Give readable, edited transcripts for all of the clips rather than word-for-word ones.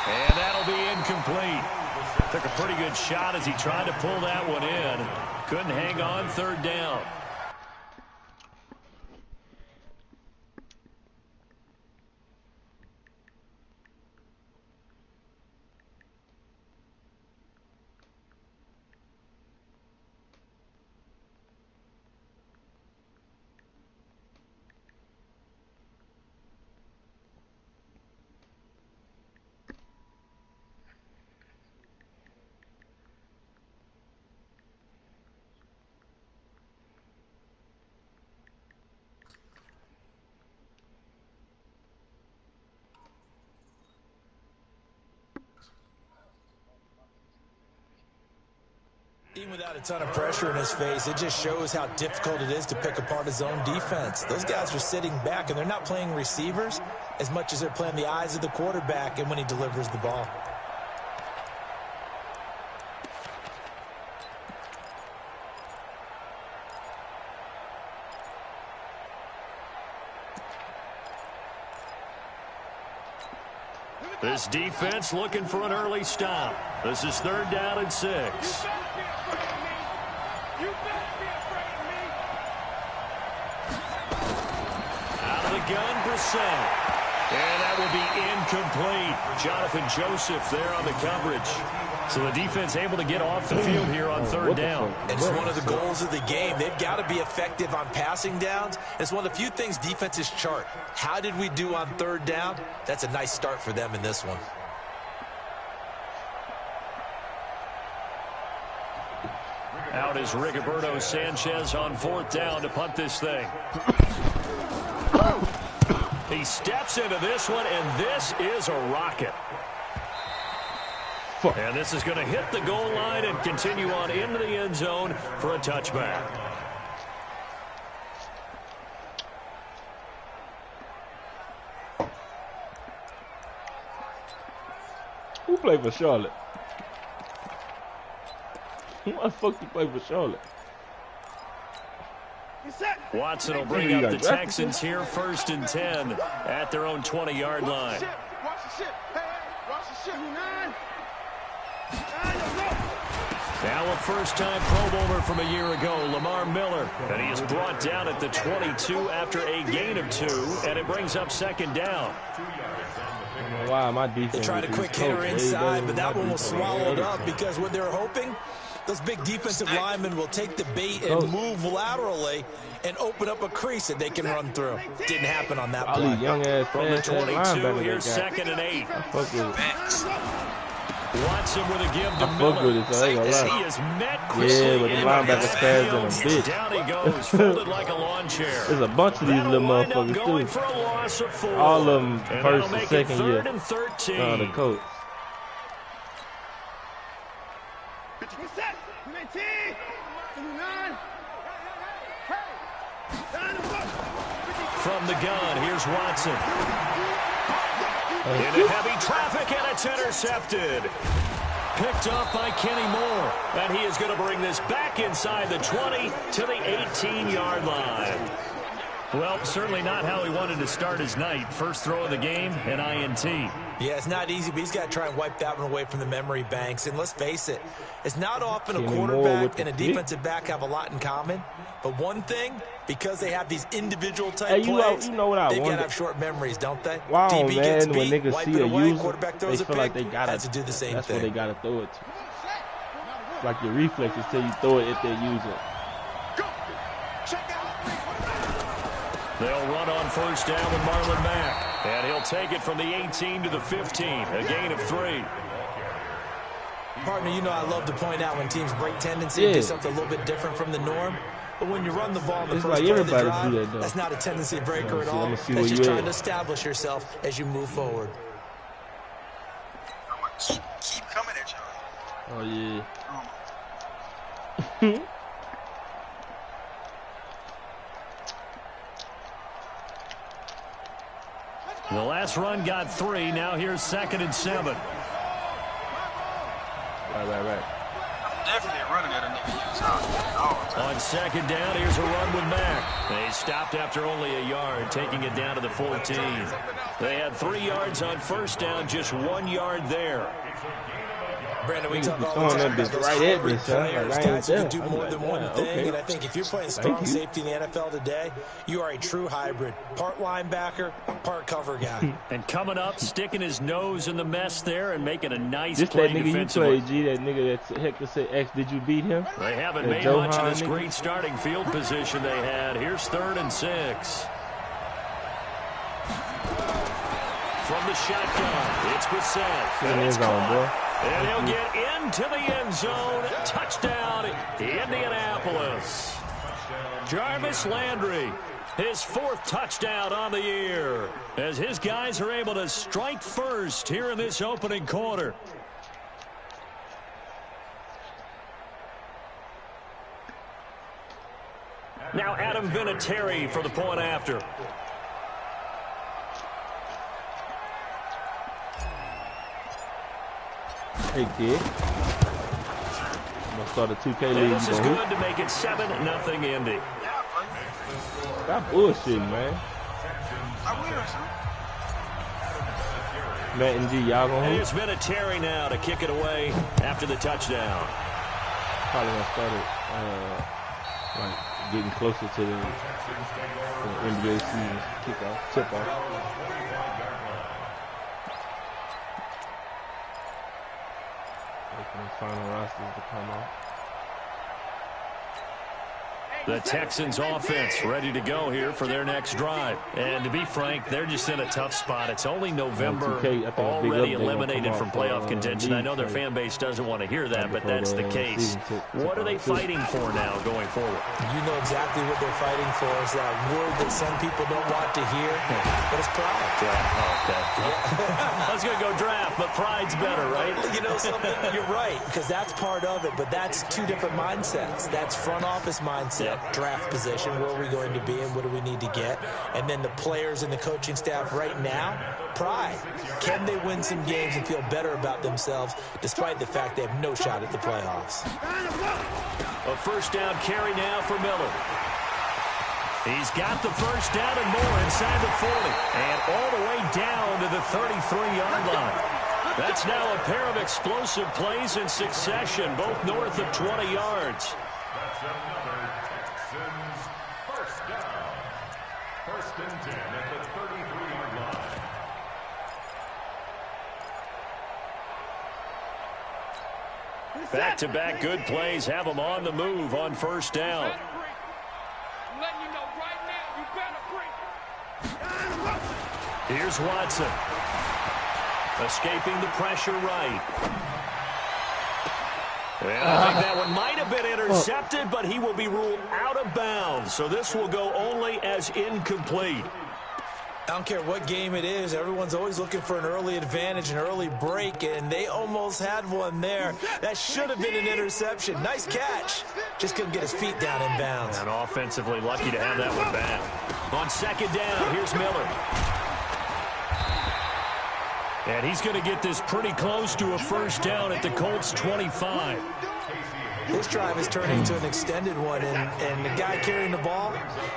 And that'll be incomplete. Took a pretty good shot as he tried to pull that one in. Couldn't hang on, third down. Even without a ton of pressure in his face, it just shows how difficult it is to pick apart his own defense. Those guys are sitting back, and they're not playing receivers as much as they're playing the eyes of the quarterback and when he delivers the ball. This defense looking for an early stop. This is third down and 6. Out of the gun, Brissett. And that will be incomplete. Jonathan Joseph there on the coverage. So the defense able to get off the field here on third down. And it's one of the goals of the game. They've got to be effective on passing downs. It's one of the few things defenses chart. How did we do on third down? That's a nice start for them in this one. Out is Rigoberto Sanchez on fourth down to punt this thing. He steps into this one, and this is a rocket. And this is going to hit the goal line and continue on into the end zone for a touchback. Who played for Charlotte? Who the fuck you play for Charlotte? Watson will bring up the Texans here first and 10 at their own 20-yard line. Now a first-time Pro Bowler from a year ago, Lamar Miller. And he is brought down at the 22 after a gain of 2, and it brings up second down. Wow, my defense. They tried a quick hitter inside, but that one was swallowed up because what they were hoping, those big defensive linemen will take the bait and move laterally and open up a crease that they can run through. Didn't happen on that play. Young ass from the 22, here's second and 8. Watson with a give to Miller. He is met quickly with the linebackers fast than a bitch. Down he goes, folded like a lawn chair. There's a bunch of these little motherfuckers too. All of them first and second year. The coach. From the gun, here's Watson. Into heavy traffic, and it's intercepted. Picked off by Kenny Moore. And he is going to bring this back inside the 20 to the 18-yard line. Well, certainly not how he wanted to start his night. First throw of the game, an INT. Yeah, it's not easy, but he's got to try and wipe that one away from the memory banks. And let's face it, it's not often a quarterback and a defensive back have a lot in common. But one thing, because they have these individual type plays, they've got to have short memories, don't they? Wow, DB man, gets when beat, niggas wipe see it a away, user, quarterback throws they feel like they gotta has to do the same that's thing. That's what they got to throw it to. It's like your reflexes tell you throw it if they use it. They'll run on first down with Marlon Mack. And he'll take it from the 18 to the 15, a gain of 3. Partner, you know I love to point out when teams break tendency and do something a little bit different from the norm. But when you run the ball in the first part of the drive, that's not a tendency breaker at all. That's just trying to establish yourself as you move forward. Keep coming at y'all. Oh, yeah. The last run got 3. Now here's second and 7. Right. Definitely running at a nigga. On second down, here's a run with Mack. They stopped after only a yard, taking it down to the 14. They had 3 yards on first down, just 1 yard there. Brandon, we talk all the time about those hybrid players, guys who can do more than one thing. And I think if you're playing strong safety in the NFL today, you are a true hybrid. Part linebacker, part cover guy. And coming up, sticking his nose in the mess there and making a nice just play that nigga defensively. You played, G, that nigga that Hector said, X, did you beat him? They haven't that made Joe much of this nigga? great starting field position they had. Here's 3rd and 6. From the shotgun, it's Brissett. And it's caught. And he'll get into the end zone. Touchdown, Indianapolis. Jarvis Landry, his 4th touchdown on the year, as his guys are able to strike first here in this opening quarter. Now Adam Vinatieri for the point after. Hey, kid. I'm going to start a 2K league. This is good to make it 7-0 Indy. Stop bullshitting, man. Matt and G, y'all going to Here's Vinatieri now to kick it away after the touchdown. Probably going to start it, like, getting closer to the NBA season kickoff, tip-off. Final rosters to come out. The Texans offense ready to go here for their next drive. And to be frank, they're just in a tough spot. It's only November, already eliminated from playoff contention. I know their fan base doesn't want to hear that, but that's the case. What are they fighting for now going forward? You know exactly what they're fighting for. Is that word that some people don't want to hear, but it's pride. Okay. I was going to go draft, but pride's better, right? You know something? You're right, because that's part of it, but that's 2 different mindsets. That's front office mindset. Draft position, where are we going to be and what do we need to get? And then the players and the coaching staff right now, pride. Can they win some games and feel better about themselves despite the fact they have no shot at the playoffs? A first down carry now for Miller. He's got the first down and more inside the 40 and all the way down to the 33-yard line. That's now a pair of explosive plays in succession, both north of 20 yards. Back-to-back good plays have them on the move on first down. Here's Watson. Escaping the pressure right. And I think that one might have been intercepted, but he will be ruled out of bounds. So this will go only as incomplete. I don't care what game it is. Everyone's always looking for an early advantage, an early break, and they almost had one there. That should have been an interception. Nice catch. Just couldn't get his feet down in bounds. And offensively lucky to have that one back. On second down, here's Miller. And he's going to get this pretty close to a first down at the Colts 25. This drive is turning into an extended one, and the guy carrying the ball,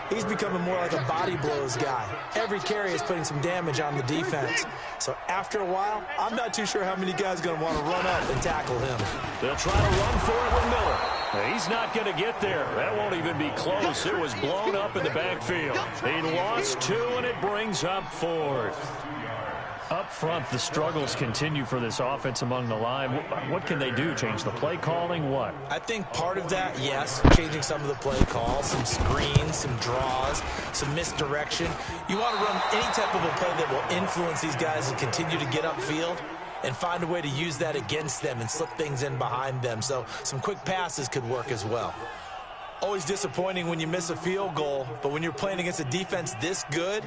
he's becoming more like a body blows guy. Every carry is putting some damage on the defense. So after a while, I'm not too sure how many guys are going to want to run up and tackle him. They'll try to run for it with Miller. He's not going to get there. That won't even be close. It was blown up in the backfield. He lost 2, and it brings up 4th. Up front, the struggles continue for this offense among the line. What can they do? Change the play calling? What? I think part of that, yes, changing some of the play calls, some screens, some draws, some misdirection. You want to run any type of a play that will influence these guys and continue to get upfield and find a way to use that against them and slip things in behind them. So some quick passes could work as well. Always disappointing when you miss a field goal, but when you're playing against a defense this good,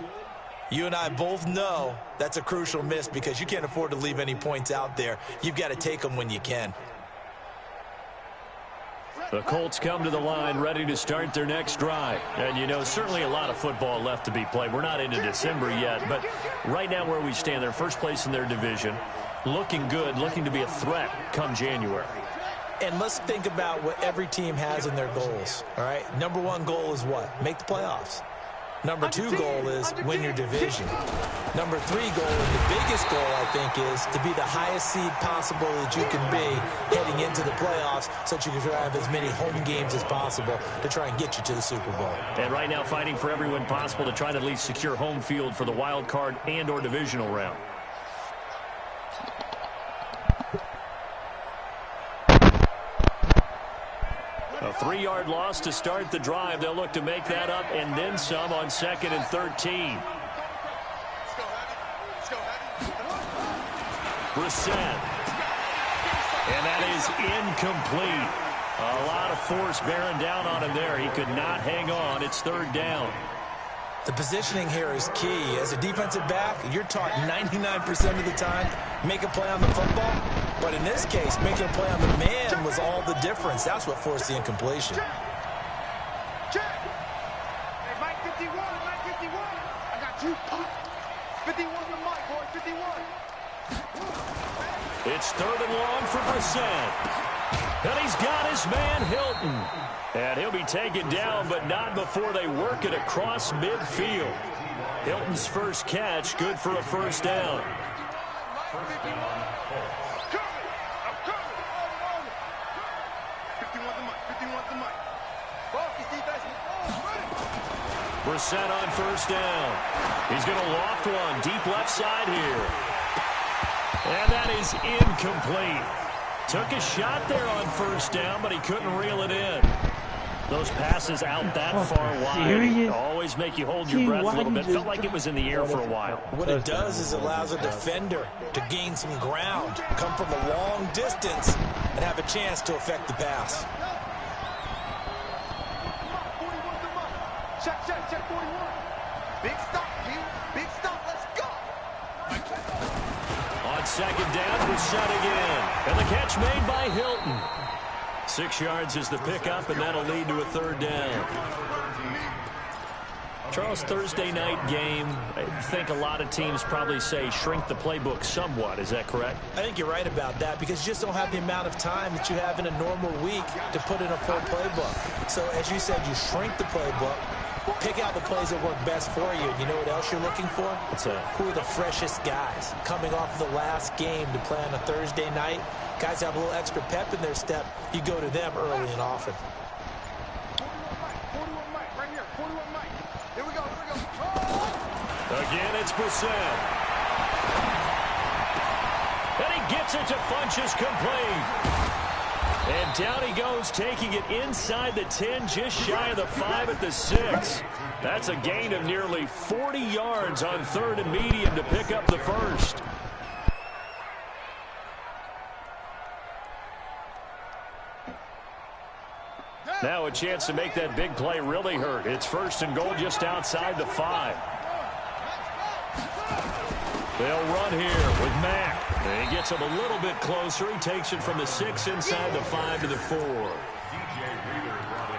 you and I both know that's a crucial miss because you can't afford to leave any points out there. You've got to take them when you can. The Colts come to the line ready to start their next drive. And, you know, certainly a lot of football left to be played. We're not into December yet, but right now where we stand, they're first place in their division, looking good, looking to be a threat come January. And let's think about what every team has in their goals, all right? Number one goal is what? Make the playoffs. Number two goal is win your division. Number three goal, and the biggest goal, I think, is to be the highest seed possible that you can be heading into the playoffs so that you can have as many home games as possible to try and get you to the Super Bowl. And right now fighting for every win possible to try to at least secure home field for the wild card and or divisional round. A 3-yard loss to start the drive. They'll look to make that up and then some on 2nd and 13. Brissett. And that is incomplete. A lot of force bearing down on him there. He could not hang on. It's 3rd down. The positioning here is key. As a defensive back, you're taught 99% of the time, make a play on the football. But in this case, making a play on the man was all the difference. That's what forced the incompletion. Check. Hey, Mike 51, Mike 51. I got you. 51 to Mike, boy, 51. It's 3rd and long for Brissett. And he's got his man, Hilton. And he'll be taken down, but not before they work it across midfield. Hilton's first catch, good for a 1st down. Brissett on 1st down. He's going to loft one deep left side here. And that is incomplete. Took a shot there on 1st down, but he couldn't reel it in. Those passes out that far wide always make you hold your breath a little bit. Felt like it was in the air for a while. What it does is it allows a defender to gain some ground, come from a long distance, and have a chance to affect the pass. Check, 41. Big stop, Hugh. Big stop, let's go. On 2nd down, Brissett again. And the catch made by Hilton. 6 yards is the pickup, and that'll lead to a 3rd down. Charles, Thursday night game, I think a lot of teams probably say shrink the playbook somewhat. Is that correct? I think you're right about that because you just don't have the amount of time that you have in a normal week to put in a full playbook. So, as you said, you shrink the playbook, pick out the plays that work best for you. You know what else you're looking for? What's that? Who are the freshest guys coming off of the last game to play on a Thursday night? Guys have a little extra pep in their step. You go to them early and often. 41 Mike, right here. 41 Mike. Here we go. Again, it's Brissett. And he gets it to Funchess complete. And down he goes, taking it inside the 10, just shy of the 5 at the 6. That's a gain of nearly 40 yards on 3rd and medium to pick up the 1st. Now a chance to make that big play really hurt. It's 1st and goal just outside the 5. They'll run here with Mack. And he gets him a little bit closer. He takes it from the 6 inside the 5 to the 4.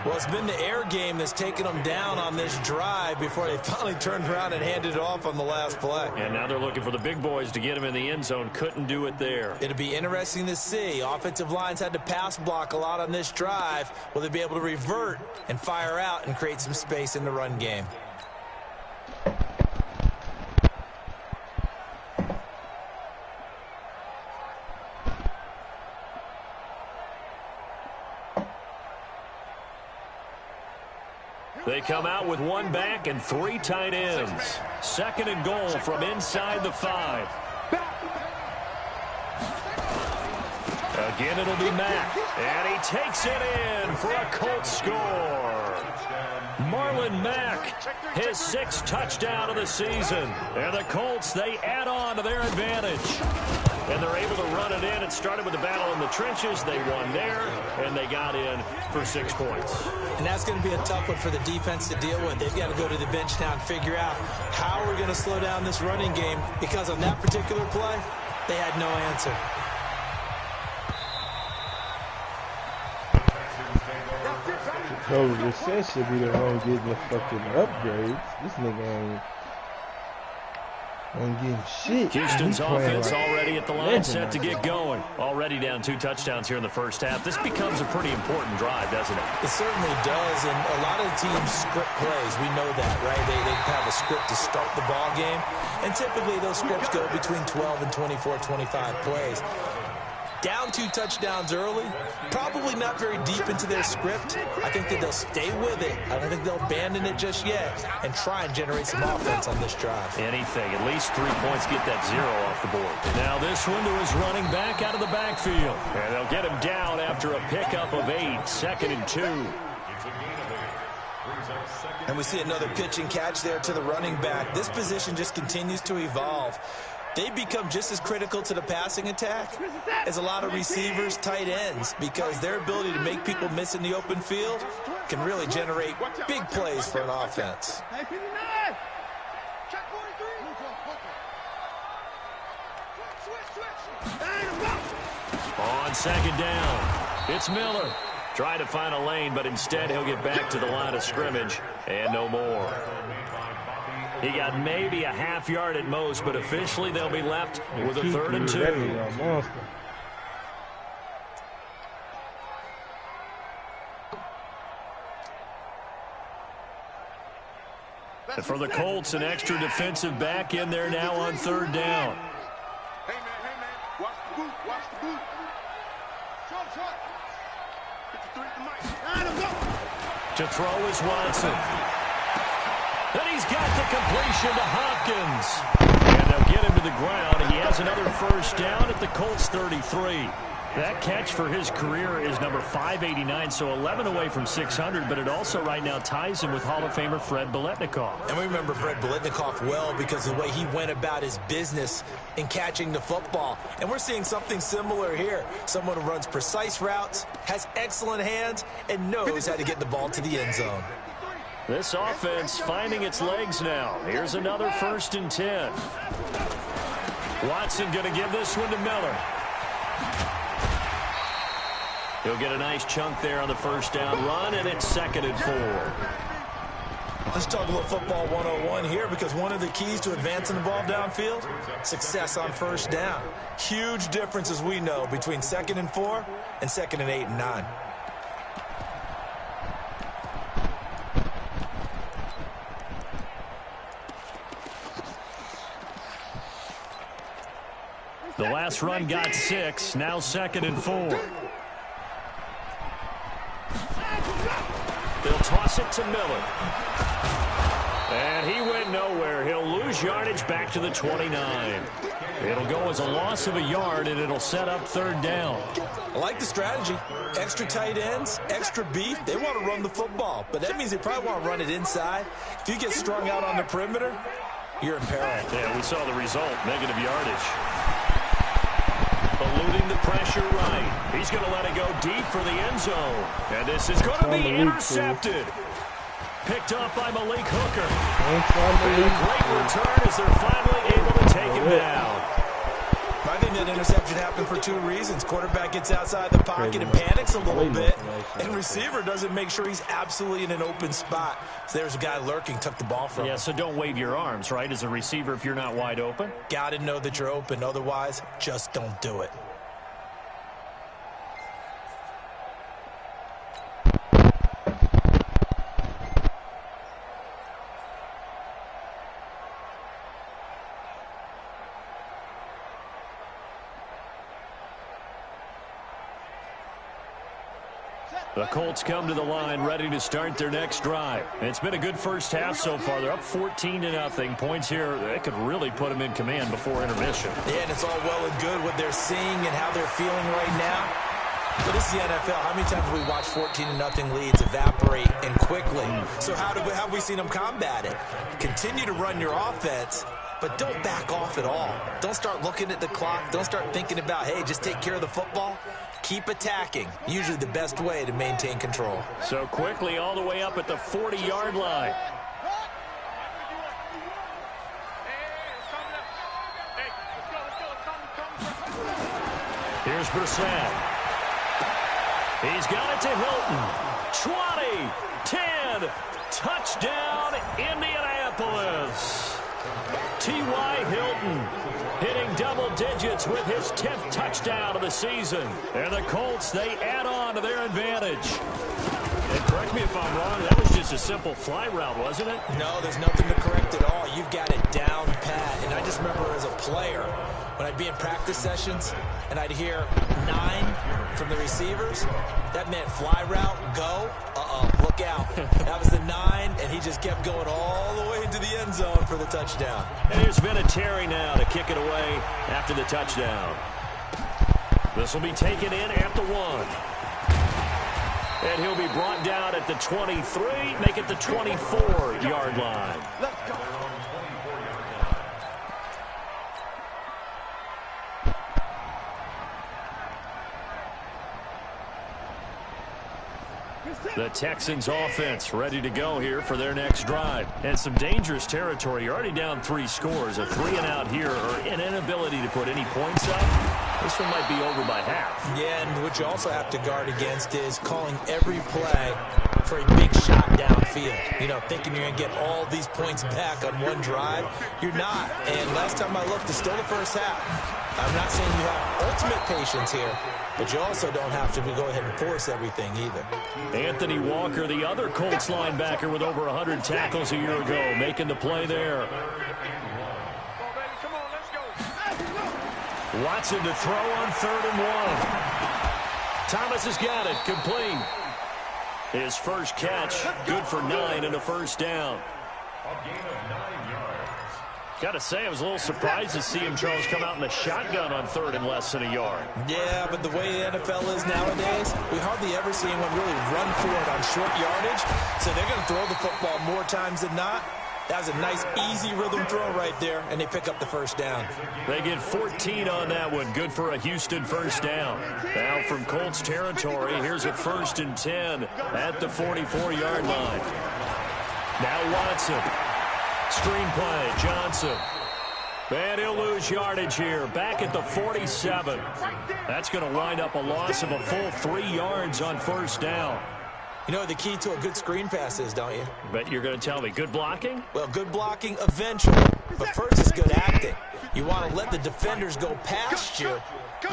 Well, it's been the air game that's taken them down on this drive before they finally turned around and handed it off on the last play. And now they're looking for the big boys to get him in the end zone. Couldn't do it there. It'll be interesting to see. Offensive lines had to pass block a lot on this drive. Will they be able to revert and fire out and create some space in the run game? They come out with 1 back and 3 tight ends. 2nd and goal from inside the 5. Again, it'll be Mack. And he takes it in for a Colts score. Marlon Mack, his 6th touchdown of the season. And the Colts, they add on to their advantage. And they're able to run it in. It started with the battle in the trenches. They won there, and they got in for 6 points. And that's going to be a tough one for the defense to deal with. They've got to go to the bench now and figure out how we're going to slow down this running game, because on that particular play, they had no answer. Coach Brissett should be the one getting the fucking upgrades. This nigga ain't. Ain't getting shit. Houston's offense like already at the line, set to get going. Already down 2 touchdowns here in the first half. This becomes a pretty important drive, doesn't it? It certainly does, and a lot of teams script plays. We know that, right? They have a script to start the ball game, and typically those scripts go between 12 and 24, 25 plays. Down 2 touchdowns early, probably not very deep into their script. I think that they'll stay with it. I don't think they'll abandon it just yet and try and generate some offense on this drive. Anything. At least 3 points, get that 0 off the board. Now this one to his running back out of the backfield. And they'll get him down after a pickup of 8, 2nd and 2. And we see another pitch and catch there to the running back. This position just continues to evolve. They become just as critical to the passing attack as a lot of receivers, tight ends, because their ability to make people miss in the open field can really generate big plays for an offense. On 2nd down, it's Miller. Trying to find a lane, but instead he'll get back to the line of scrimmage and no more. He got maybe a half yard at most, but officially they'll be left with a 3rd and 2. And for the Colts, an extra defensive back in there now on 3rd down. Hey, man, watch the boot, watch the boot. Short. 53 to Mike. To throw is Watson. And he's got the completion to Hopkins. And they'll get him to the ground. And he has another 1st down at the Colts 33. That catch for his career is number 589, so 11 away from 600, but it also right now ties him with Hall of Famer Fred Biletnikoff. And we remember Fred Biletnikoff well because of the way he went about his business in catching the football. And we're seeing something similar here. Someone who runs precise routes, has excellent hands, and knows how to get the ball to the end zone. This offense finding its legs now. Here's another 1st and 10. Watson going to give this one to Miller. He'll get a nice chunk there on the 1st down run, and it's 2nd and 4. Let's talk a little football 101 here, because one of the keys to advancing the ball downfield, success on 1st down. Huge difference, as we know, between 2nd and 4 and 2nd and 8 and 9. The last run got 6, now 2nd and 4. They'll toss it to Miller. And he went nowhere. He'll lose yardage back to the 29. It'll go as a loss of a yard, and it'll set up 3rd down. I like the strategy. Extra tight ends, extra beef. They want to run the football, but that means they probably want to run it inside. If you get strung out on the perimeter, you're in peril. Yeah, we saw the result, negative yardage. Eluding the pressure right. He's going to let it go deep for the end zone. And this is going to be intercepted. Picked up by Malik Hooker. And a great return as they're finally able to take him down. I think that interception happened for 2 reasons. Quarterback gets outside the pocket and panics a little bit, and receiver doesn't make sure he's absolutely in an open spot. So there's a guy lurking, took the ball from him. Yeah, so don't wave your arms, right, as a receiver if you're not wide open. Got to know that you're open. Otherwise, just don't do it. The Colts come to the line ready to start their next drive. It's been a good first half so far. They're up 14-0. Points here, they could really put them in command before intermission. Yeah, and it's all well and good what they're seeing and how they're feeling right now. But this is the NFL. How many times have we watched 14-0 leads evaporate and quickly? So how have we seen them combat it? Continue to run your offense, but don't back off at all. Don't start looking at the clock. Don't start thinking about, hey, just take care of the football. Keep attacking. Usually the best way to maintain control. So quickly all the way up at the 40-yard line. Here's Brissett. He's got it to Hilton. 20, 10, touchdown, Indianapolis. T.Y. Hilton hitting double digits with his 10th touchdown of the season. And the Colts, they add on to their advantage. And correct me if I'm wrong, that was just a simple fly route, wasn't it? No, there's nothing to correct at all. You've got it down pat. And I just remember as a player, when I'd be in practice sessions and I'd hear 9 from the receivers, that meant fly route, go, look out. That was the 9, and he just kept going all the way into the end zone for the touchdown. And here's Vinatieri now to kick it away after the touchdown. This will be taken in at the 1. And he'll be brought down at the 23, make it the 24-yard line. Let's go. The Texans offense ready to go here for their next drive. And some dangerous territory. You're already down 3 scores. A 3-and-out here or an inability to put any points up. This one might be over by half. Yeah, and what you also have to guard against is calling every play for a big shot downfield. You know, thinking you're going to get all these points back on one drive. You're not. And last time I looked, it's still the first half. I'm not saying you have ultimate patience here, but you also don't have to go ahead and force everything either. Anthony Walker, the other Colts linebacker with over 100 tackles a year ago, making the play there. Come on, let's go. Watson to throw on 3rd and 1. Thomas has got it, complete. His first catch, good for 9 and a first down. Got to say, I was a little surprised to see him, Charles, come out in the shotgun on 3rd and less than a yard. Yeah, but the way the NFL is nowadays, we hardly ever see anyone really run for it on short yardage. So they're going to throw the football more times than not. That was a nice, easy rhythm throw right there, and they pick up the first down. They get 14 on that one. Good for a Houston first down. Now from Colts territory, here's a 1st and 10 at the 44-yard line. Now Watson. Screen play, Johnson. And he'll lose yardage here. Back at the 47. That's going to wind up a loss of a full 3 yards on first down. You know what the key to a good screen pass is, don't you? Bet you're going to tell me. Good blocking? Well, good blocking eventually. But first is good acting. You want to let the defenders go past you,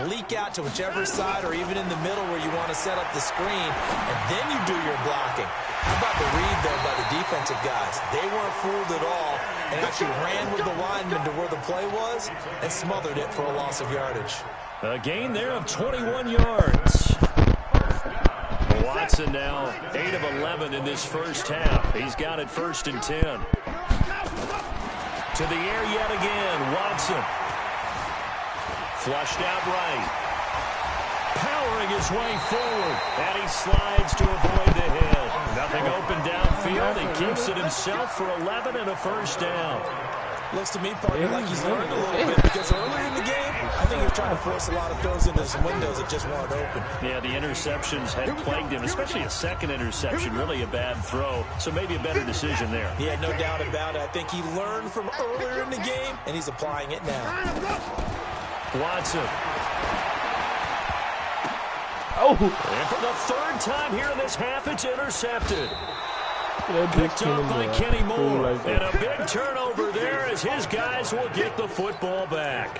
leak out to whichever side or even in the middle where you want to set up the screen, and then you do your blocking. How about the read, though, by the defensive guys? They weren't fooled at all and actually ran with the lineman to where the play was and smothered it for a loss of yardage. A gain there of 21 yards. Watson now 8 of 11 in this first half. He's got it 1st and 10. To the air yet again, Watson. Flushed out right. Powering his way forward. And he slides to avoid the hit. Nothing open downfield. He keeps it himself for 11 and a first down. Looks to me, partner, like he's learned a little bit because earlier in the game, I think he was trying to force a lot of throws into some windows that just weren't open. Yeah, the interceptions had plagued him, especially a second interception, really a bad throw. So maybe a better decision there. Yeah, no doubt about it. I think he learned from earlier in the game, and he's applying it now. Watson. Oh! And for the 3rd time here in this half, it's intercepted. Picked up by Kenny Moore. And a big turnover there as his guys will get the football back.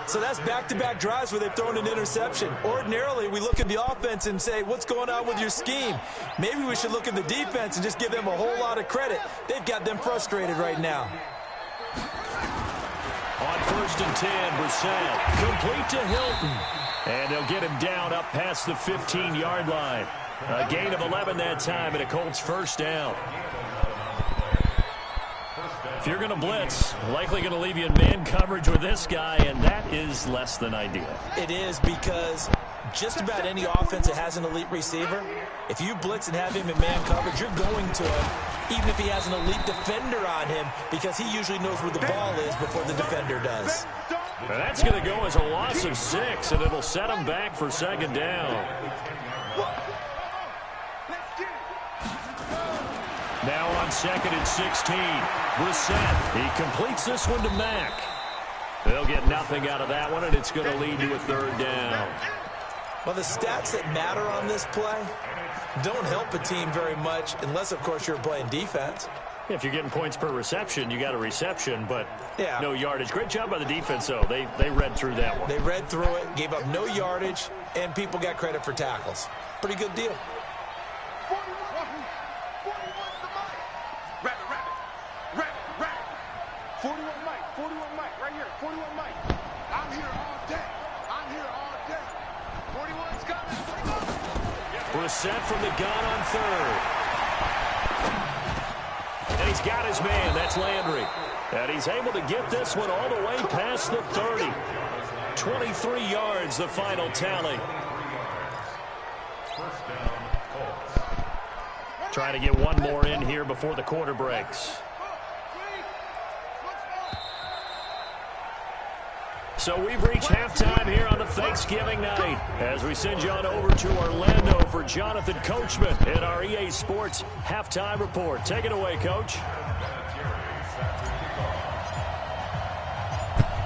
So that's back-to-back drives where they've thrown an interception. Ordinarily, we look at the offense and say, what's going on with your scheme? Maybe we should look at the defense and just give them a whole lot of credit. They've got them frustrated right now. On 1st and 10, Brissett complete to Hilton. And they'll get him down up past the 15-yard line. A gain of 11 that time and a Colts first down. If you're going to blitz, likely going to leave you in man coverage with this guy, and that is less than ideal. It is because just about any offense that has an elite receiver, if you blitz and have him in man coverage, you're going to him, even if he has an elite defender on him, because he usually knows where the ball is before the defender does. And that's going to go as a loss of 6, and it'll set him back for 2nd down. Now on 2nd and 16, Brissett. He completes this one to Mack. They'll get nothing out of that one, and it's going to lead to a 3rd down. Well, the stats that matter on this play don't help a team very much unless, of course, you're playing defense. If you're getting points per reception, you got a reception, but yeah, no yardage. Great job by the defense, though. They read through that one. They read through it, gave up no yardage, and people got credit for tackles. Pretty good deal. 41 the mic. Rabbit. 41 Mike, right here. 41 Mike. I'm here all day. 41's coming. Brissett from the gun on third. And he's got his man. That's Landry. And he's able to get this one all the way past the 30. 23 yards, the final tally. Trying to get one more in here before the quarter breaks. So we've reached halftime here on the Thanksgiving night as we send you on over to Orlando for Jonathan Coachman in our EA Sports Halftime Report. Take it away, Coach.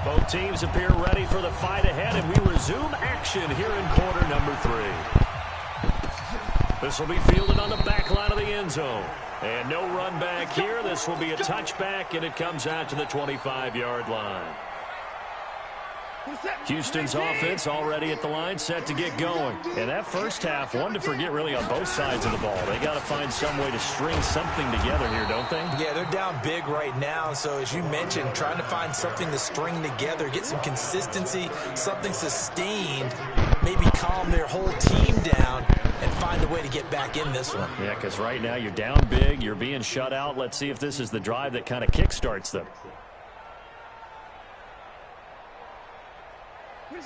Both teams appear ready for the fight ahead, and we resume action here in quarter number 3. This will be fielded on the back line of the end zone. And no run back here. This will be a touchback, and it comes out to the 25-yard line. Houston's offense already at the line, set to get going. And that first half, one to forget really on both sides of the ball. They got to find some way to string something together here, don't they? Yeah, they're down big right now. So as you mentioned, trying to find something to string together, get some consistency, something sustained, maybe calm their whole team down and find a way to get back in this one. Yeah, because right now you're down big, you're being shut out. Let's see if this is the drive that kind of kickstarts them.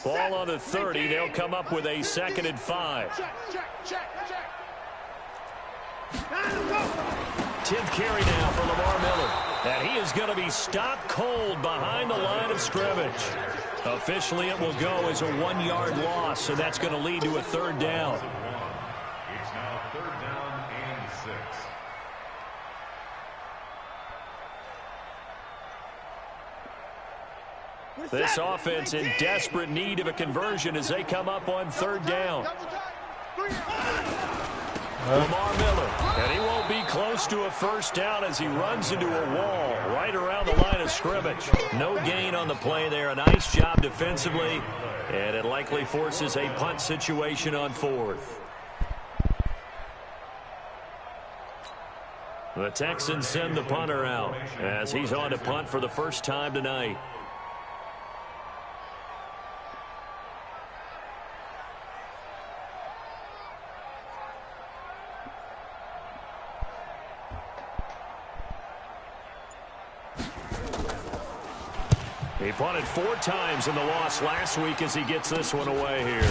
Ball on the 30. They'll come up with a 2nd and 5. 10th carry now for Lamar Miller. And he is going to be stopped cold behind the line of scrimmage. Officially, it will go as a 1-yard loss, so that's going to lead to a 3rd down. It's now 3rd down and 6. This offense in desperate need of a conversion as they come up on 3rd down. Lamar Miller, and he won't be close to a 1st down as he runs into a wall right around the line of scrimmage. No gain on the play there. A nice job defensively, and it likely forces a punt situation on 4th. The Texans send the punter out as he's on to punt for the first time tonight. He punted 4 times in the loss last week as he gets this one away here.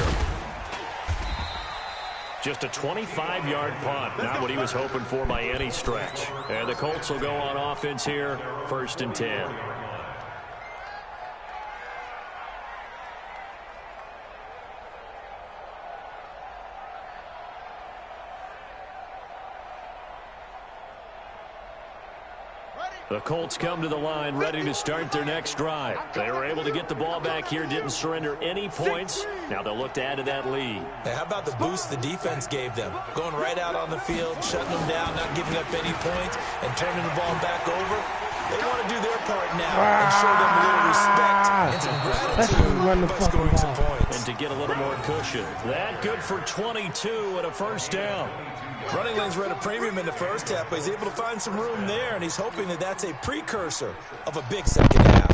Just a 25-yard punt, not what he was hoping for by any stretch. And the Colts will go on offense here, 1st and 10. The Colts come to the line ready to start their next drive. They were able to get the ball back here, didn't surrender any points. Now they'll look to add to that lead. Hey, how about the boost the defense gave them? Going right out on the field, shutting them down, not giving up any points, and turning the ball back over. They want to do their part now and show them a little respect and some gratitude by scoring some points. And to get a little more cushion. That good for 22 and a 1st down. Running lanes were at a premium in the first half, but he's able to find some room there, and he's hoping that that's a precursor of a big second half.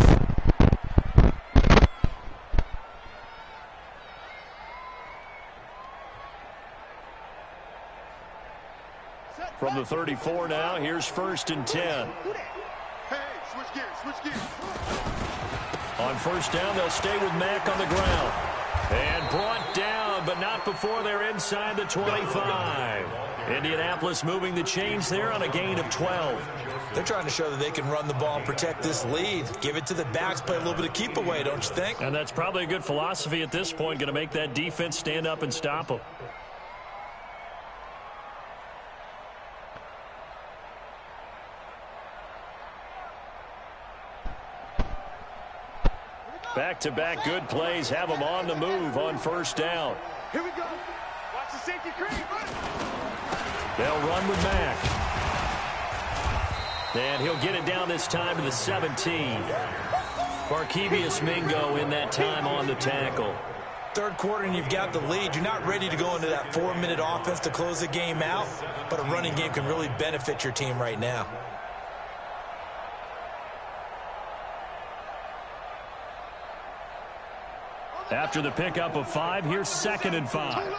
From the 34 now, here's 1st and 10. Hey, switch gears. On 1st down, they'll stay with Mack on the ground. And brought down, but not before they're inside the 25. Indianapolis moving the chains there on a gain of 12. They're trying to show that they can run the ball and protect this lead. Give it to the backs, play a little bit of keep away, don't you think? And that's probably a good philosophy at this point, going to make that defense stand up and stop them. Back-to-back good plays have them on the move on 1st down. Here we go. Watch the safety creep. They'll run with Mack. And he'll get it down this time to the 17. Barkevius Mingo in that time on the tackle. Third quarter and you've got the lead. You're not ready to go into that 4-minute offense to close the game out, but a running game can really benefit your team right now. After the pickup of 5, here's 2nd and 5.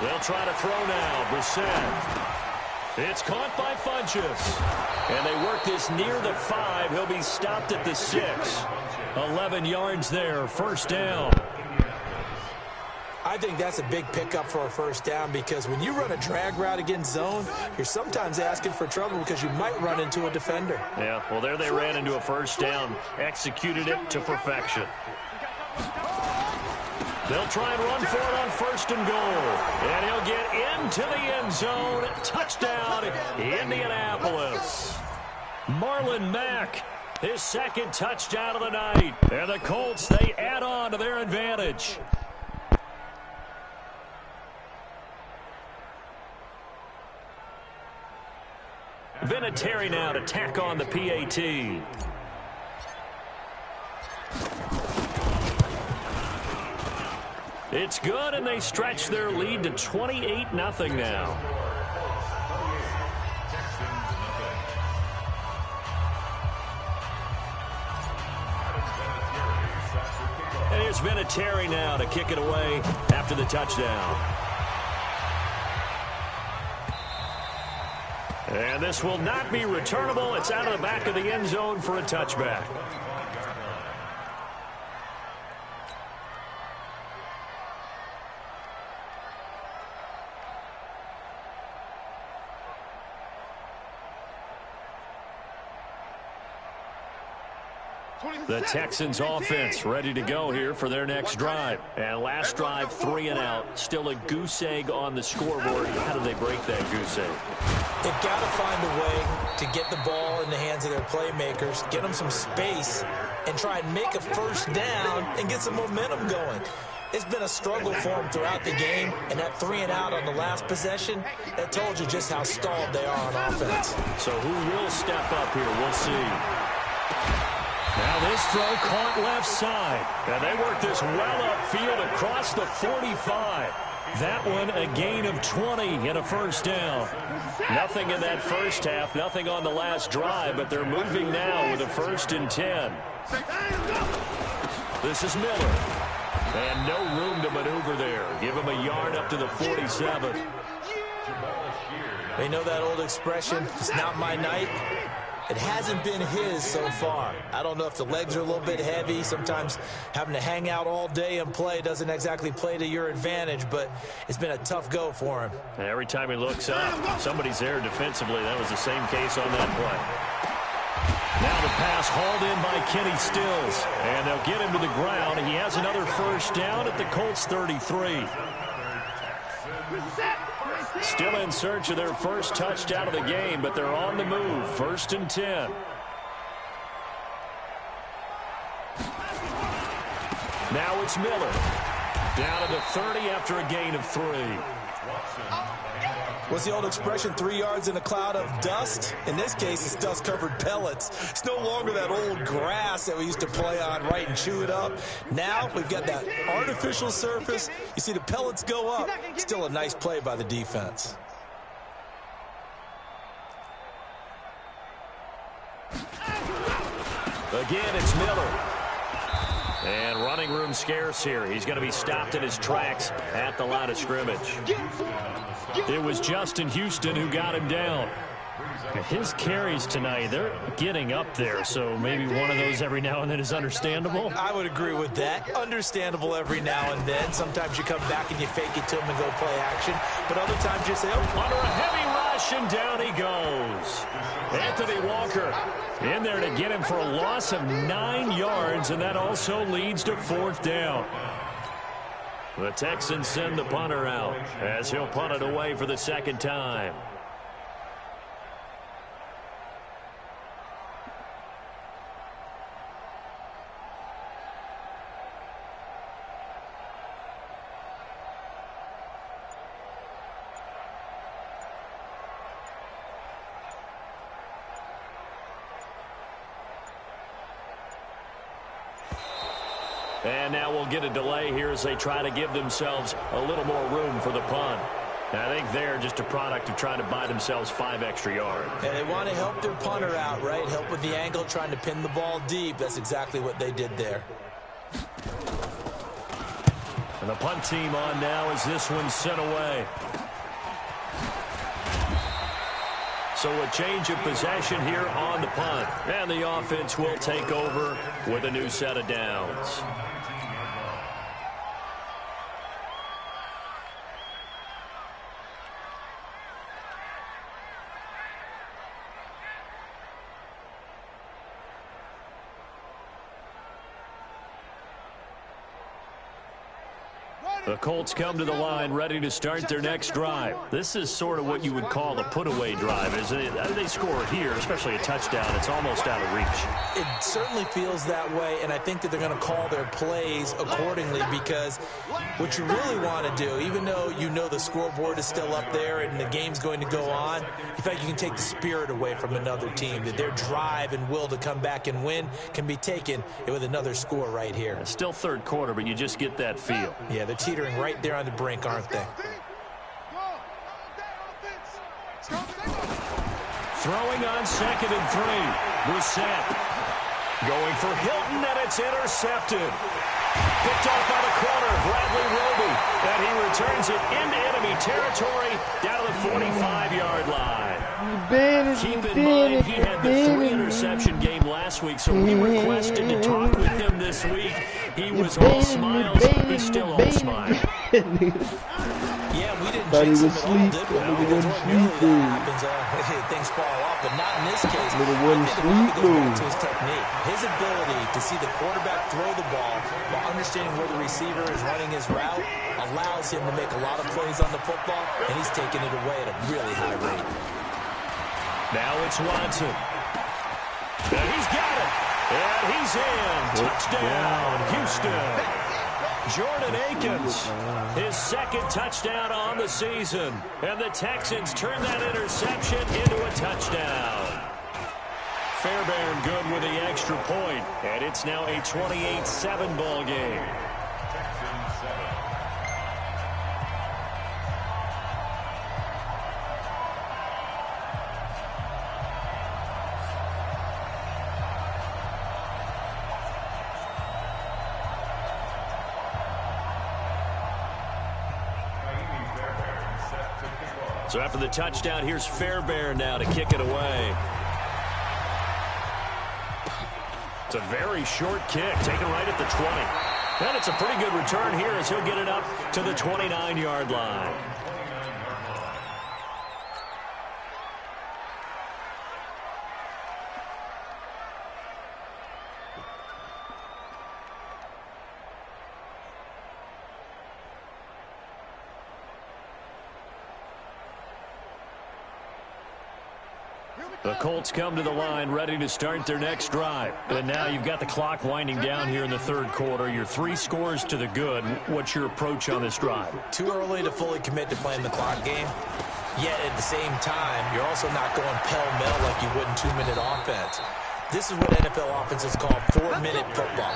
They'll try to throw now. Brissett. It's caught by Funchess. And they work this near the 5. He'll be stopped at the 6. 11 yards there. First down. I think that's a big pickup for a first down because when you run a drag route against zone, you're sometimes asking for trouble because you might run into a defender. Yeah, well, there they ran into a first down. Executed it to perfection. They'll try and run for it on 1st and goal. And he'll get into the end zone. Touchdown, Indianapolis. Marlon Mack, his 2nd touchdown of the night. And the Colts, they add on to their advantage. Vinatieri now to tack on the PAT. It's good, and they stretch their lead to 28-0 now. And here's Vinatieri now to kick it away after the touchdown. And this will not be returnable. It's out of the back of the end zone for a touchback. The Texans offense ready to go here for their next drive. And last drive, 3 and out. Still a goose egg on the scoreboard. How do they break that goose egg? They've got to find a way to get the ball in the hands of their playmakers, get them some space, and try and make a first down and get some momentum going. It's been a struggle for them throughout the game, and that 3 and out on the last possession, that told you just how stalled they are on offense. So who will step up here? We'll see. Now this throw caught left side. And they work this well upfield across the 45. That one a gain of 20 and a first down. Nothing in that first half, nothing on the last drive, but they're moving now with a 1st and 10. This is Miller. And no room to maneuver there. Give him a yard up to the 47. They know that old expression, it's not my night. It hasn't been his so far. I don't know if the legs are a little bit heavy. Sometimes having to hang out all day and play doesn't exactly play to your advantage, but it's been a tough go for him. And every time he looks up, somebody's there defensively. That was the same case on that play. Now the pass hauled in by Kenny Stills, and they'll get him to the ground. He has another first down at the Colts 33. Still in search of their first touchdown of the game, but they're on the move. 1st and 10. Now it's Miller. Down to the 30 after a gain of 3. What's the old expression, 3 yards in a cloud of dust? In this case, it's dust-covered pellets. It's no longer that old grass that we used to play on, right, and chew it up. Now we've got that artificial surface. You see the pellets go up. Still a nice play by the defense. Again, it's Miller. And running room scarce here. He's going to be stopped in his tracks at the line of scrimmage. It was Justin Houston who got him down. His carries tonight, they're getting up there, so maybe one of those every now and then is understandable. I would agree with that. Understandable every now and then. Sometimes you come back and you fake it to him and go play action, but other times you say, oh. Under a heavy rush, and down he goes. Anthony Walker in there to get him for a loss of 9 yards, and that also leads to 4th down. The Texans send the punter out as he'll punt it away for the 2nd time. And now we'll get a delay here as they try to give themselves a little more room for the punt. I think they're just a product of trying to buy themselves 5 extra yards. And they want to help their punter out, right? Help with the angle, trying to pin the ball deep. That's exactly what they did there. And the punt team on now as this one's sent away. So a change of possession here on the punt. And the offense will take over with a new set of downs. The Colts come to the line ready to start their next drive. This is sort of what you would call a put-away drive, isn't it? They score here, especially a touchdown. It's almost out of reach. It certainly feels that way, and I think that they're going to call their plays accordingly, because what you really want to do, even though you know the scoreboard is still up there and the game's going to go on, in fact, you can take the spirit away from another team, that their drive and will to come back and win can be taken with another score right here. It's still third quarter, but you just get that feel. Yeah, they're teetering right there on the brink, aren't they? Throwing on 2nd and 3. Brissett going for Hilton, and it's intercepted. Picked off by the corner, Bradley Roby, and he returns it into enemy territory down to the 45-yard line. Keep in mind, he had the 3-interception game last week, so we requested to talk with him this week. He was all smiles. He's still all smiles. Yeah, we didn't jinx him at all, did we? That happens. Things fall off, but not in this case. I think it goes back to his technique. His ability to see the quarterback throw the ball while understanding where the receiver is running his route allows him to make a lot of plays on the football, and he's taking it away at a really high rate. Now it's Watson. And he's got it. And he's in. Touchdown, Houston. Jordan Akins, his 2nd touchdown on the season. And the Texans turn that interception into a touchdown. Fairbairn good with the extra point. And it's now a 28-7 ball game. So after the touchdown, here's Fairbairn now to kick it away. It's a very short kick, taken right at the 20. And it's a pretty good return here as he'll get it up to the 29-yard line. The Colts come to the line ready to start their next drive. And now you've got the clock winding down here in the third quarter. You're 3 scores to the good. What's your approach on this drive? Too early to fully commit to playing the clock game. Yet at the same time, you're also not going pell-mell like you would in 2-minute offense. This is what NFL offenses call 4-minute football.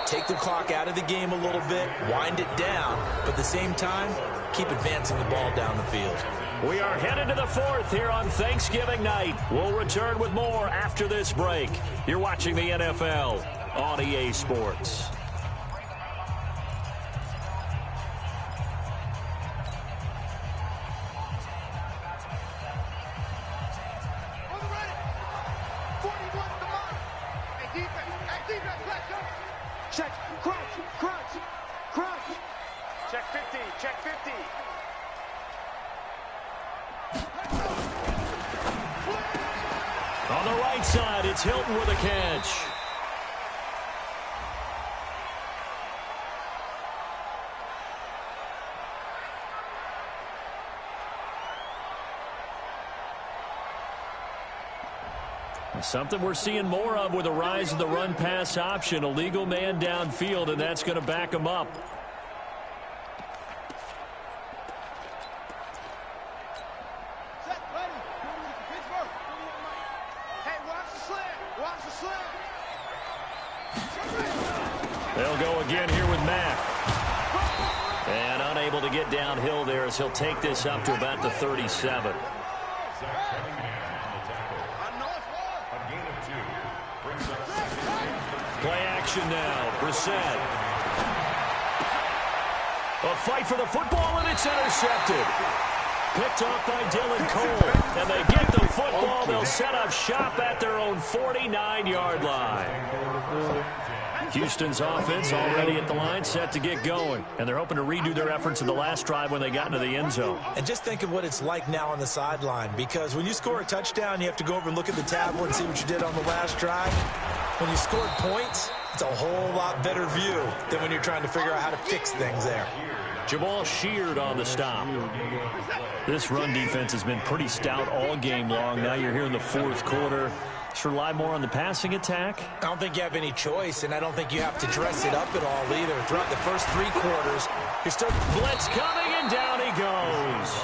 Take the clock out of the game a little bit, wind it down, but at the same time, keep advancing the ball down the field. We are headed to the 4th here on Thanksgiving night. We'll return with more after this break. You're watching the NFL on EA Sports. Check, crunch. Check 50. On the right side, it's Hilton with a catch. Something we're seeing more of with the rise of the run-pass option. A legal man downfield, and that's going to back him up. They'll go again here with Mack. And unable to get downhill there as he'll take this up to about the 37. Play action now. Brissett. A fight for the football, and it's intercepted. Picked off by Dylan Cole. And they get the football. They'll set up shop at their own 49-yard line. Houston's offense already at the line, set to get going. And they're hoping to redo their efforts in the last drive when they got into the end zone. And just think of what it's like now on the sideline, because when you score a touchdown, you have to go over and look at the tablet and see what you did on the last drive. When you scored points, it's a whole lot better view than when you're trying to figure out how to fix things there. Jamal Sheard on the stop. This run defense has been pretty stout all game long. Now you're here in the fourth quarter. Should rely more on the passing attack? I don't think you have any choice, and I don't think you have to dress it up at all either. Throughout the first three quarters, you're still... Blitz coming, and down he goes.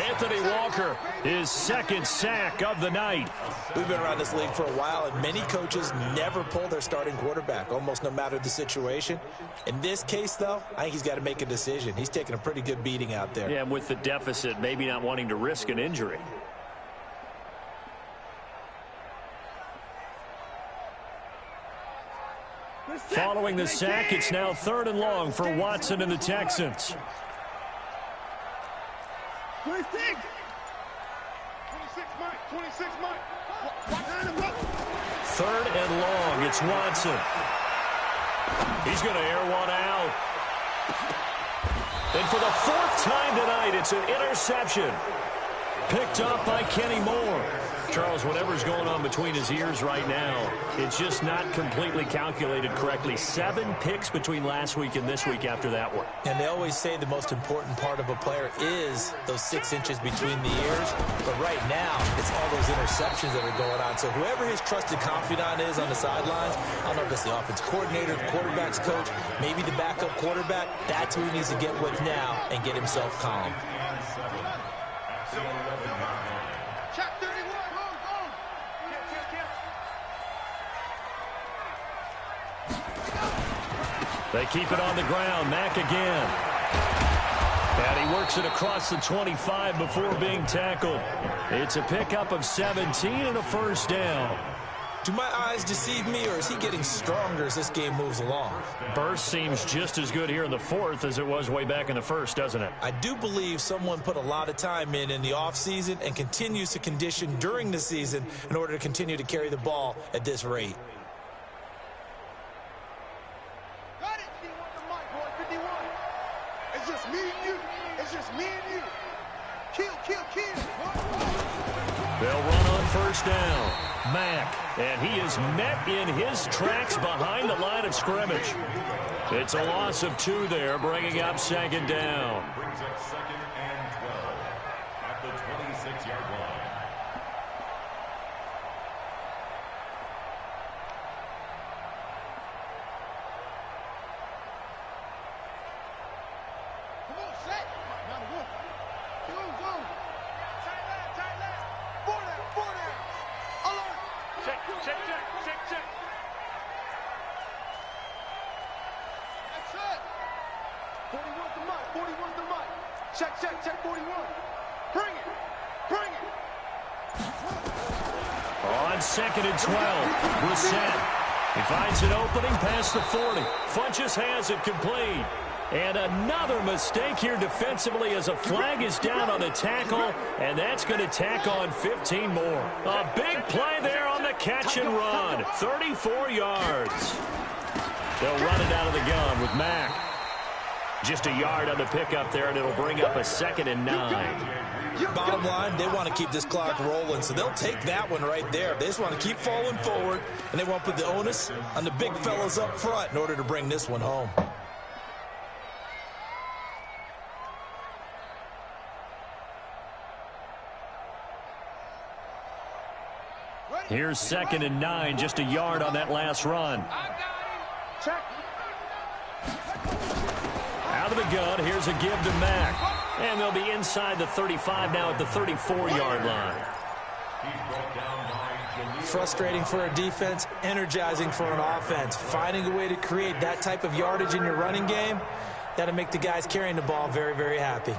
Anthony Walker, his second sack of the night. We've been around this league for a while, and many coaches never pull their starting quarterback, almost no matter the situation. In this case, though, I think he's got to make a decision. He's taking a pretty good beating out there. Yeah, and with the deficit, maybe not wanting to risk an injury. Following the sack, it's now 3rd and long for Watson and the Texans. 26 Mike. 26 Mike. 3rd and long. It's Watson. He's going to air one out. And for the 4th time tonight, it's an interception. Picked up by Kenny Moore. Charles, whatever's going on between his ears right now, it's just not completely calculated correctly. 7 picks between last week and this week after that one. And they always say the most important part of a player is those 6 inches between the ears. But right now, it's all those interceptions that are going on. So whoever his trusted confidant is on the sidelines, I don't know if it's the offense coordinator, the quarterback's coach, maybe the backup quarterback, that's who he needs to get with now and get himself calm. They keep it on the ground. Mack again. And he works it across the 25 before being tackled. It's a pickup of 17 and a first down. Do my eyes deceive me, or is he getting stronger as this game moves along? Burst seems just as good here in the 4th as it was way back in the 1st, doesn't it? I do believe someone put a lot of time in the offseason and continues to condition during the season in order to continue to carry the ball at this rate. It's just me and you. It's just me and you. Kill. They'll run on first down. Mack, and he is met in his tracks behind the line of scrimmage. It's a loss of 2 there, bringing up 2nd down. Brings up 2nd and 12 at the 26-yard line. Check 41. Bring it. On 2nd and 12, Brissett. He finds an opening past the 40. Funches has it complete. And another mistake here defensively as a flag is down on the tackle, and that's going to tack on 15 more. A big play there on the catch and run. 34 yards. They'll run it out of the gun with Mack. Just a yard on the pickup there, and it'll bring up a 2nd and 9. Bottom line, they want to keep this clock rolling, so they'll take that one right there. They just want to keep falling forward, and they want to put the onus on the big fellas up front in order to bring this one home. Here's 2nd and 9, just a yard on that last run. Check. Out of the gun, here's a give to Mack. And they'll be inside the 35 now at the 34-yard line. He's brought down by Frustrating for a defense, energizing for an offense. Finding a way to create that type of yardage in your running game, that'll make the guys carrying the ball very, very happy.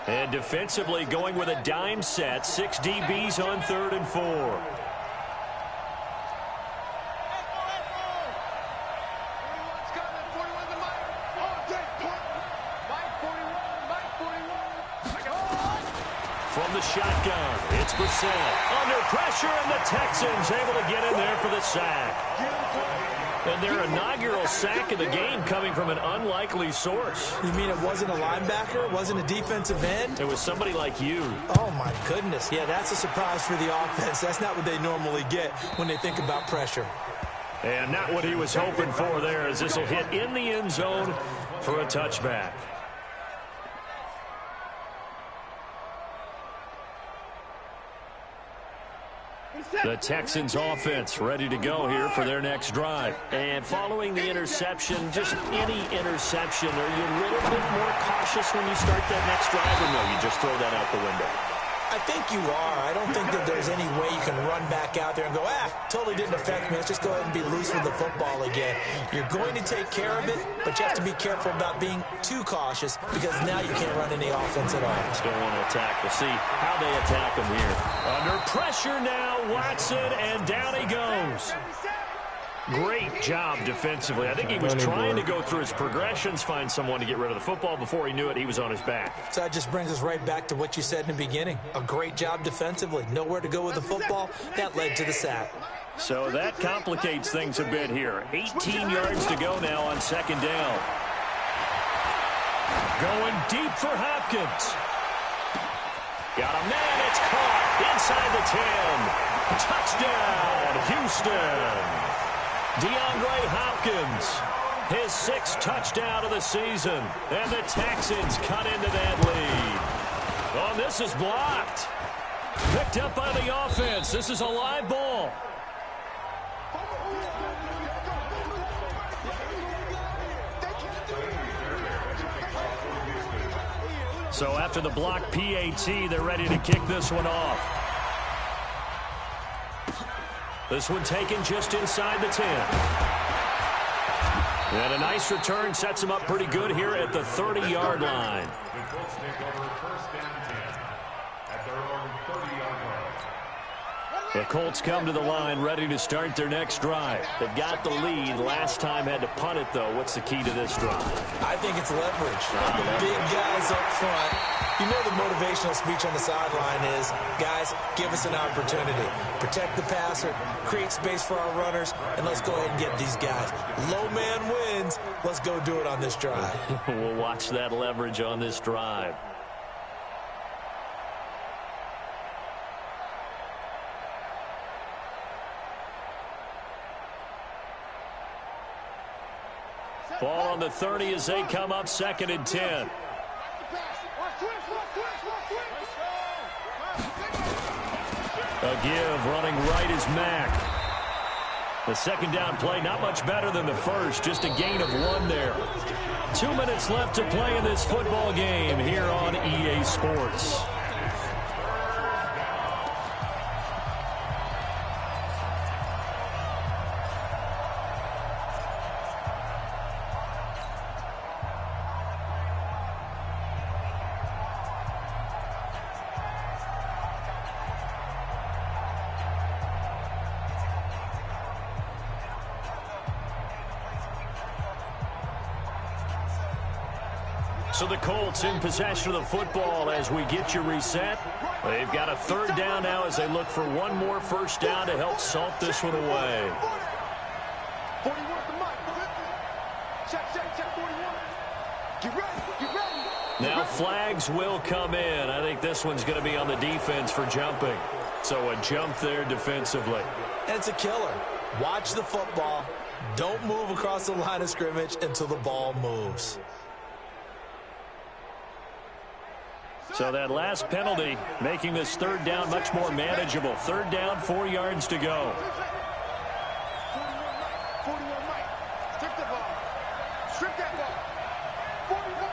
And defensively going with a dime set, 6 DBs on 3rd and 4. From the shotgun, it's Brissett. Under pressure, and the Texans able to get in there for the sack. And their inaugural sack of the game coming from an unlikely source. You mean it wasn't a linebacker? It wasn't a defensive end? It was somebody like you. Oh, my goodness. Yeah, that's a surprise for the offense. That's not what they normally get when they think about pressure. And not what he was hoping for there, as this will hit in the end zone for a touchback. The Texans offense ready to go here for their next drive. And following the interception, just any interception, are you a little bit more cautious when you start that next drive, or no, you just throw that out the window? I think you are. I don't think that there's any way you can run back out there and go, totally didn't affect me. Let's just go ahead and be loose with the football again. You're going to take care of it, but you have to be careful about being too cautious because now you can't run any offense at all. Still want to attack. We'll see how they attack him here. Under pressure now, Watson, and down he goes. Great job defensively. I think he was trying to go through his progressions, find someone to get rid of the football. Before he knew it, he was on his back. So that just brings us right back to what you said in the beginning. A great job defensively. Nowhere to go with the football. That led to the sack. So that complicates things a bit here. 18 yards to go now on 2nd down. Going deep for Hopkins. Got a man. It's caught inside the 10. Touchdown, Houston. DeAndre Hopkins, his 6th touchdown of the season, and the Texans cut into that lead. Oh, this is blocked. Picked up by the offense. This is a live ball. So after the block PAT, they're ready to kick this one off. This one taken just inside the 10. And a nice return sets him up pretty good here at the 30-yard line. The Colts take over 1st and 10 at their own 30-yard line. The Colts come to the line ready to start their next drive. They've got the lead. Last time had to punt it, though. What's the key to this drive? I think it's leverage. The big guys up front. You know the motivational speech on the sideline is, guys, give us an opportunity. Protect the passer, create space for our runners, and let's go ahead and get these guys. Low man wins. Let's go do it on this drive. We'll watch that leverage on this drive. Ball on the 30 as they come up 2nd and 10. A give, running right is Mack. The 2nd down play, not much better than the first, just a gain of 1 there. 2 minutes left to play in this football game here on EA Sports. So the Colts in possession of the football as we get you reset. They've got a 3rd down now as they look for one more 1st down to help salt this one away. 41 to Mike. Check, 41. Get ready. Now flags will come in. I think this one's going to be on the defense for jumping. So a jump there defensively. And it's a killer. Watch the football. Don't move across the line of scrimmage until the ball moves. So that last penalty making this 3rd down much more manageable. 3rd down, 4 yards to go. 41 Mike. Strip the ball. Strip that ball. 41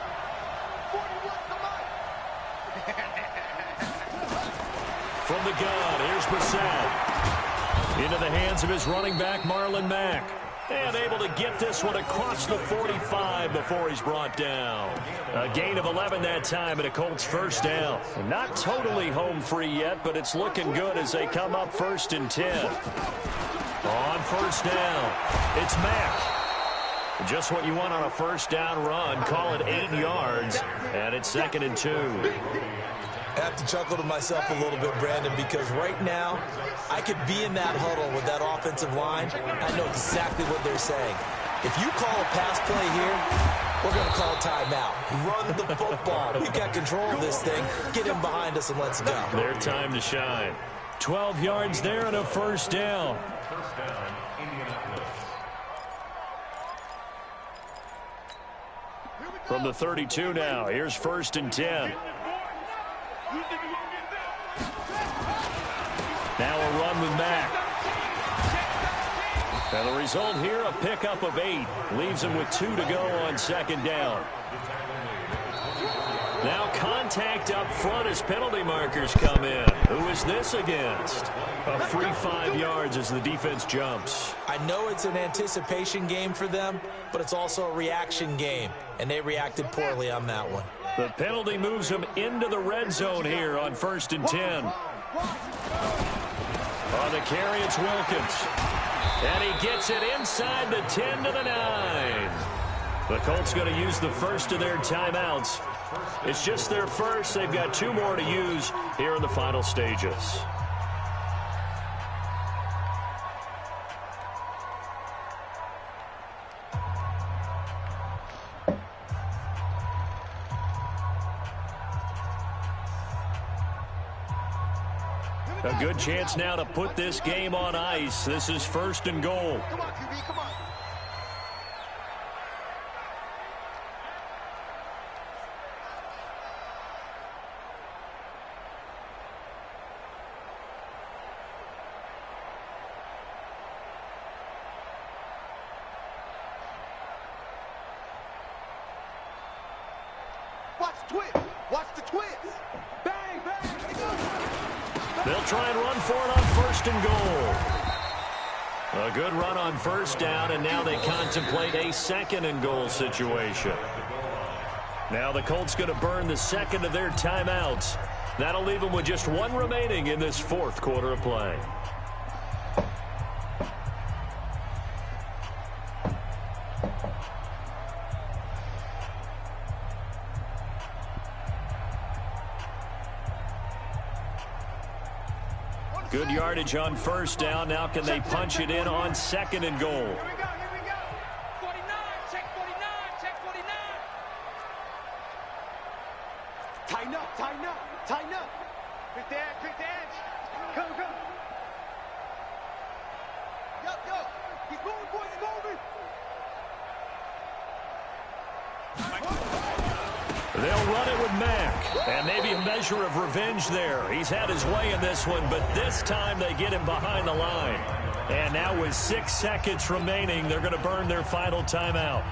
to Mike. from the gun. Here's Brissett. Into the hands of his running back, Marlon Mack. And able to get this one across the 45 before he's brought down. A gain of 11 that time and a Colts first down. Not totally home free yet, but it's looking good as they come up 1st and 10. On first down, it's Mack. Just what you want on a first down run. Call it 8 yards, and it's 2nd and 2. I have to chuckle to myself a little bit, Brandon, because right now I could be in that huddle with that offensive line. I know exactly what they're saying. If you call a pass play here, we're going to call timeout. Run the football. We've got control of this thing. Get him behind us and let's go. Their time to shine. 12 yards there and a first down. First down, Indianapolis. From the 32 now, here's 1st and 10. Now a run with Mack. And the result here, a pickup of 8. Leaves him with 2 to go on 2nd down. Now contact up front as penalty markers come in. Who is this against? A free 5 yards as the defense jumps. I know it's an anticipation game for them, but it's also a reaction game, and they reacted poorly on that one. The penalty moves him into the red zone here on 1st and 10. On the carry, it's Wilkins. And he gets it inside the 10 to the 9. The Colts going to use the first of their timeouts. It's just their first. They've got 2 more to use here in the final stages. A good chance now to put this game on ice. This is 1st and goal. Come on, QB, come on. Watch the twist. Watch the twist. Bang, bang. They'll try and run for it on 1st and goal. A good run on 1st down, and now they contemplate a 2nd and goal situation. Now the Colts going to burn the 2nd of their timeouts. That'll leave them with just 1 remaining in this 4th quarter of play. Good yardage on 1st down. Now can they punch it in on 2nd and goal? Here we go, here we go. 49, check 49, check 49. Tighten up, tighten up, tighten up. Quick the edge, quick the edge. Come, come. Yo, keep moving, boys, keep moving. They'll run it with Mack, and maybe a measure of revenge there. He's had his way in this one, but this time they get him behind the line. And now with 6 seconds remaining, they're going to burn their final timeout.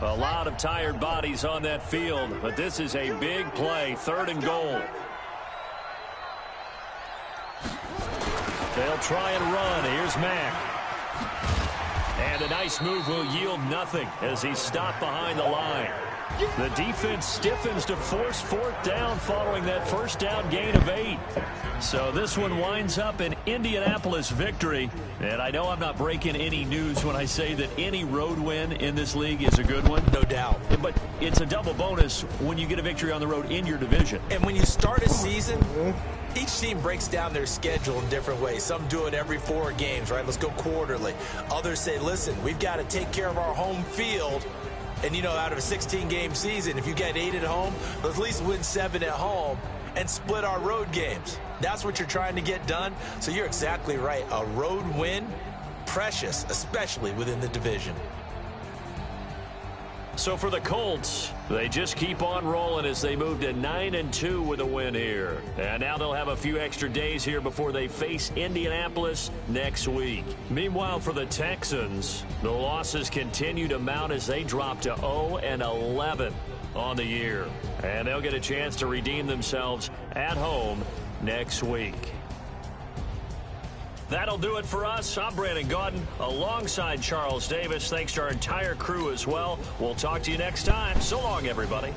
A lot of tired bodies on that field, but this is a big play, 3rd and goal. They'll try and run. Here's Mack. And a nice move will yield nothing as he's stopped behind the line. The defense stiffens to force 4th down following that 1st down gain of 8. So this one winds up an Indianapolis victory. And I know I'm not breaking any news when I say that any road win in this league is a good one. No doubt. But it's a double bonus when you get a victory on the road in your division. And when you start a season, each team breaks down their schedule in different ways. Some do it every 4 games, right? Let's go quarterly. Others say, listen, we've got to take care of our home field. And, you know, out of a 16-game season, if you get 8 at home, let's at least win 7 at home and split our road games. That's what you're trying to get done. So you're exactly right. A road win precious, especially within the division. So for the Colts, they just keep on rolling as they move to 9-2 with a win here. And now they'll have a few extra days here before they face Indianapolis next week. Meanwhile, for the Texans, the losses continue to mount as they drop to 0-11 on the year. And they'll get a chance to redeem themselves at home next week. That'll do it for us. I'm Brandon Gaudin alongside Charles Davis. Thanks to our entire crew as well. We'll talk to you next time. So long, everybody.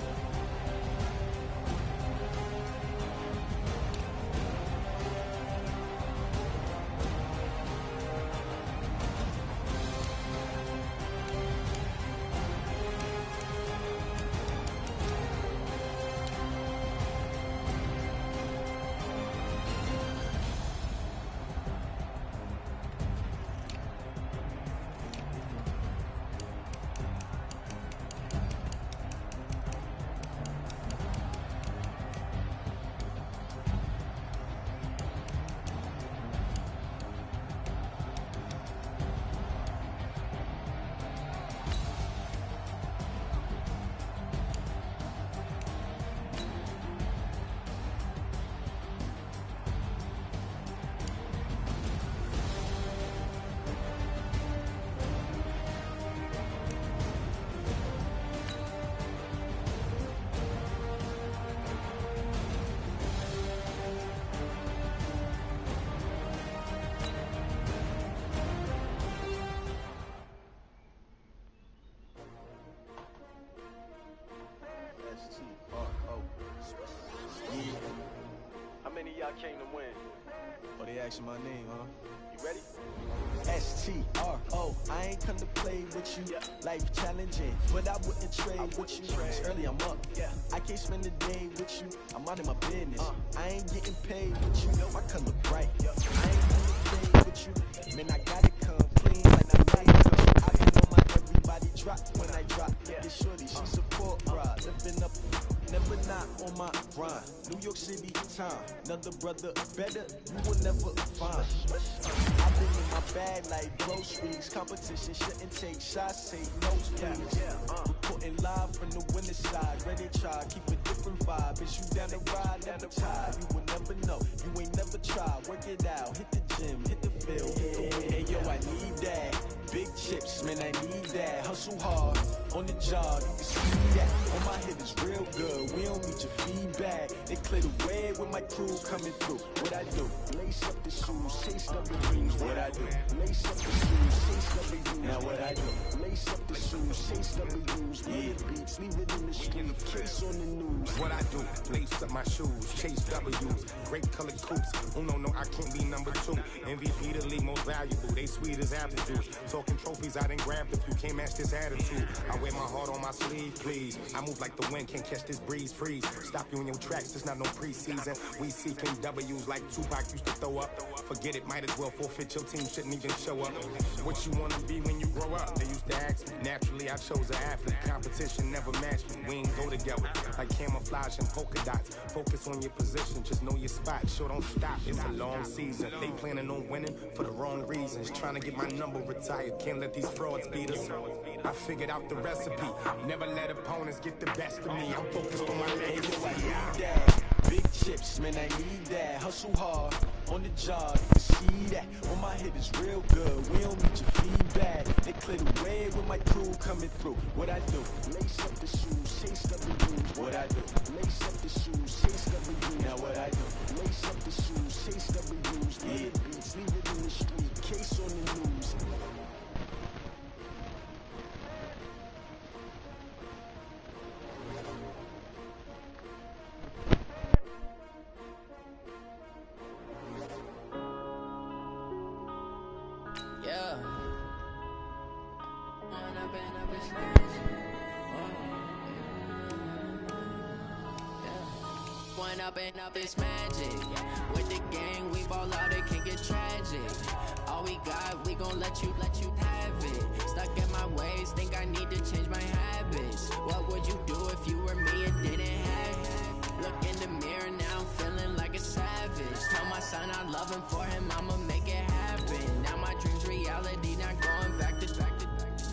How many of y'all came to win? Oh, they asking my name, huh? You ready? S-T-R-O, I ain't come to play with you. Life challenging, but I wouldn't trade with you. It's early, I'm up. I can't spend the day with you. I'm out of my business. I ain't getting paid with you. My color bright. I ain't gonna play with you. Man, I gotta come clean like I like it. I been on my everybody drop when I drop. This shorty, she support ride. Living up, never not on my grind. New York City time. Another brother better, you will never find. I've been in my bag like groceries. Competition shouldn't take shots, take notes, please. Reporting live from the winning side. Ready to try, keep a different vibe. Is you down the ride, down the tide? You will never know, you ain't never tried. Work it out, hit the gym, hit the field, hit the win. Hey yo, I need that. Big chips, man, I need that. Hustle hard, on the job, you can see that. On my head is real good, we don't need your feedback. They clear the way with my crew coming through. What I do? Lace up the shoes, chase up the dreams. What I do? Lace up the shoes, chase up the dreams. Now what I do? Lace up the shoes, chase up the dreams. Leave the beats, leave it in the street, case on the news. What I do? Lace up my shoes, chase W's. Great colored coops. Oh no, I can't be number 2. MVP the league most valuable. They sweet as apple juice. Talking trophies, I didn't grab the few. Can't match this attitude. I wear my heart on my sleeve, please. I move like the wind, can't catch this breeze. Freeze. Stop you in your tracks. It's not no preseason. We seeking W's like Tupac used to throw up. Forget it, might as well forfeit. Your team shouldn't even show up. What you wanna be when you grow up? They used to ask me. Naturally, I chose an athlete. Competition never matched me. We ain't go together like camouflage and polka dots. Focus on your position, just know your spot. Sure, don't stop. It's a long season. They planning on winning for the wrong reasons. Trying to get my number retired. Can't let these frauds beat us. I figured out the recipe. Never let opponents get the best of me. I'm focused on my legacy. Big chips, man, I need that. Hustle hard, on the job, you can see that. On my head is real good, we don't need your feedback. They clear the way with my crew coming through. What I do? Lace up the shoes, chase up the dreams. What I do? Lace up the shoes, chase up the dreams. Now what I do? Lace up the shoes, chase up the dreams. Leave the beats, leave it in the street, case on the news. Yeah. One up and up is magic. With the gang, we ball out, it can get tragic. All we got, we gon' let you have it. Stuck in my ways, think I need to change my habits. What would you do if you were me and didn't have it? Look in the mirror now, I'm feeling like a savage. Tell my son I love him, for him I'ma make it happen. Now my dreams reality. reality, not going back to.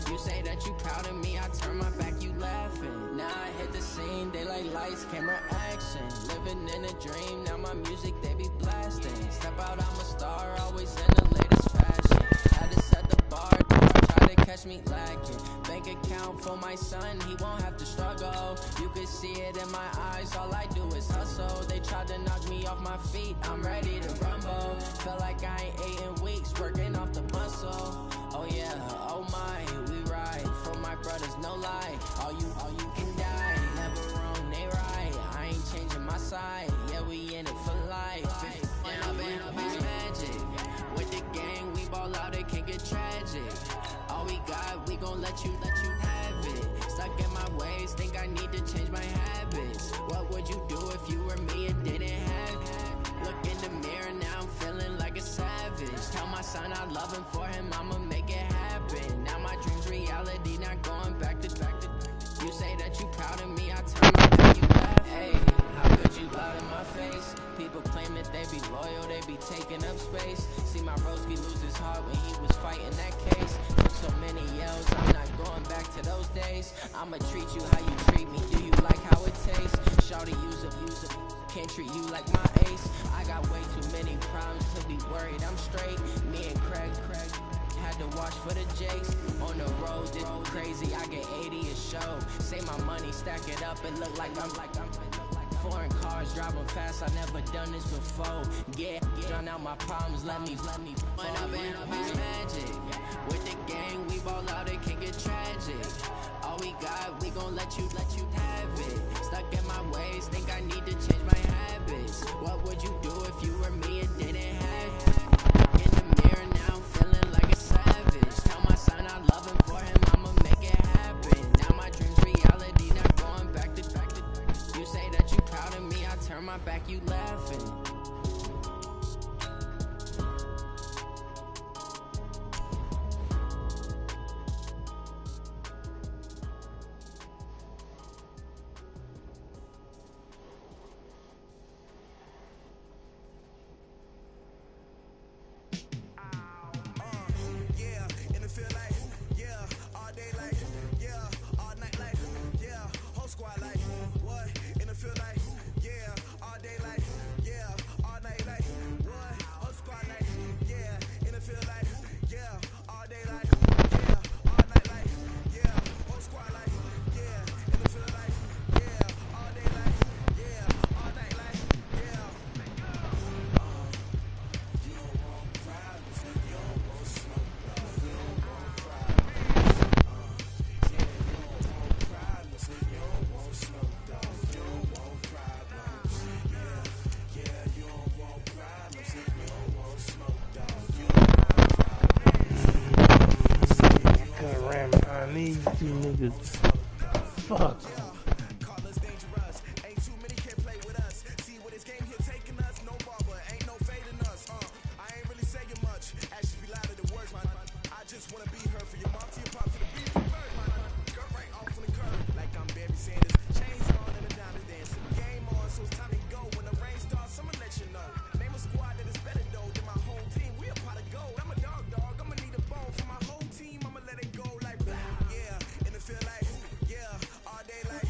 You say that you proud of me, I turn my back, you laughing. Now I hit the scene, daylight lights, camera action. Living in a dream, now my music they be blasting. Step out, I'm a star, always in the latest fashion. Had to set the bar, try to catch me lacking. Bank account for my son, he won't have to struggle. You can see it in my eyes, all I do is hustle. They tried to knock me off my feet, I'm ready to rumble. Felt like I ain't ate in weeks, working off the muscle. Oh yeah, oh my, we ride for my brothers, no lie. All you can die, never wrong, they right. I ain't changing my side, yeah, we in it for life. It's magic. With the gang, we ball out, it can get tragic. All we got, we gon' let you have it. Stuck in my ways, think I need to change my habits. What would you do if you were me and didn't have it? Look in the mirror, now I'm feeling like a savage. Tell my son I love him, for him I'ma make it happen. Now my dream's reality, not going back to. You say that you proud of me, I turn my back, you laugh. Hey, how could you lie in my face? People claim that they be loyal, they be taking up space. See my broski lose his heart when he was fighting that case. Took so many yells, I'm not going back to those days. I'ma treat you how you treat me, do you like how it tastes? Shawty use up, can't treat you like my ace. I got way too many problems to be worried, I'm straight. Me and Craig had to watch for the Jakes. On the road, it's crazy, I get 80 a show. Say my money, stack it up, it look like I'm foreign cars, driving fast, I never done this before. Yeah, drown out my problems, let me When I've been magic. With the gang, we ball out, it can get tragic. All we got, we gon' let you have it. Stuck in my ways, think I need to change my habits. What would you do if you were me and didn't have it? In the mirror, now I'm feeling like a savage. Tell my son I love him, for him I'ma make it happen. Now my dream's reality, not going back to. You say that you proud of me, I turn my back, you laughing. These two niggas. Fuck. Feel like, yeah, all day like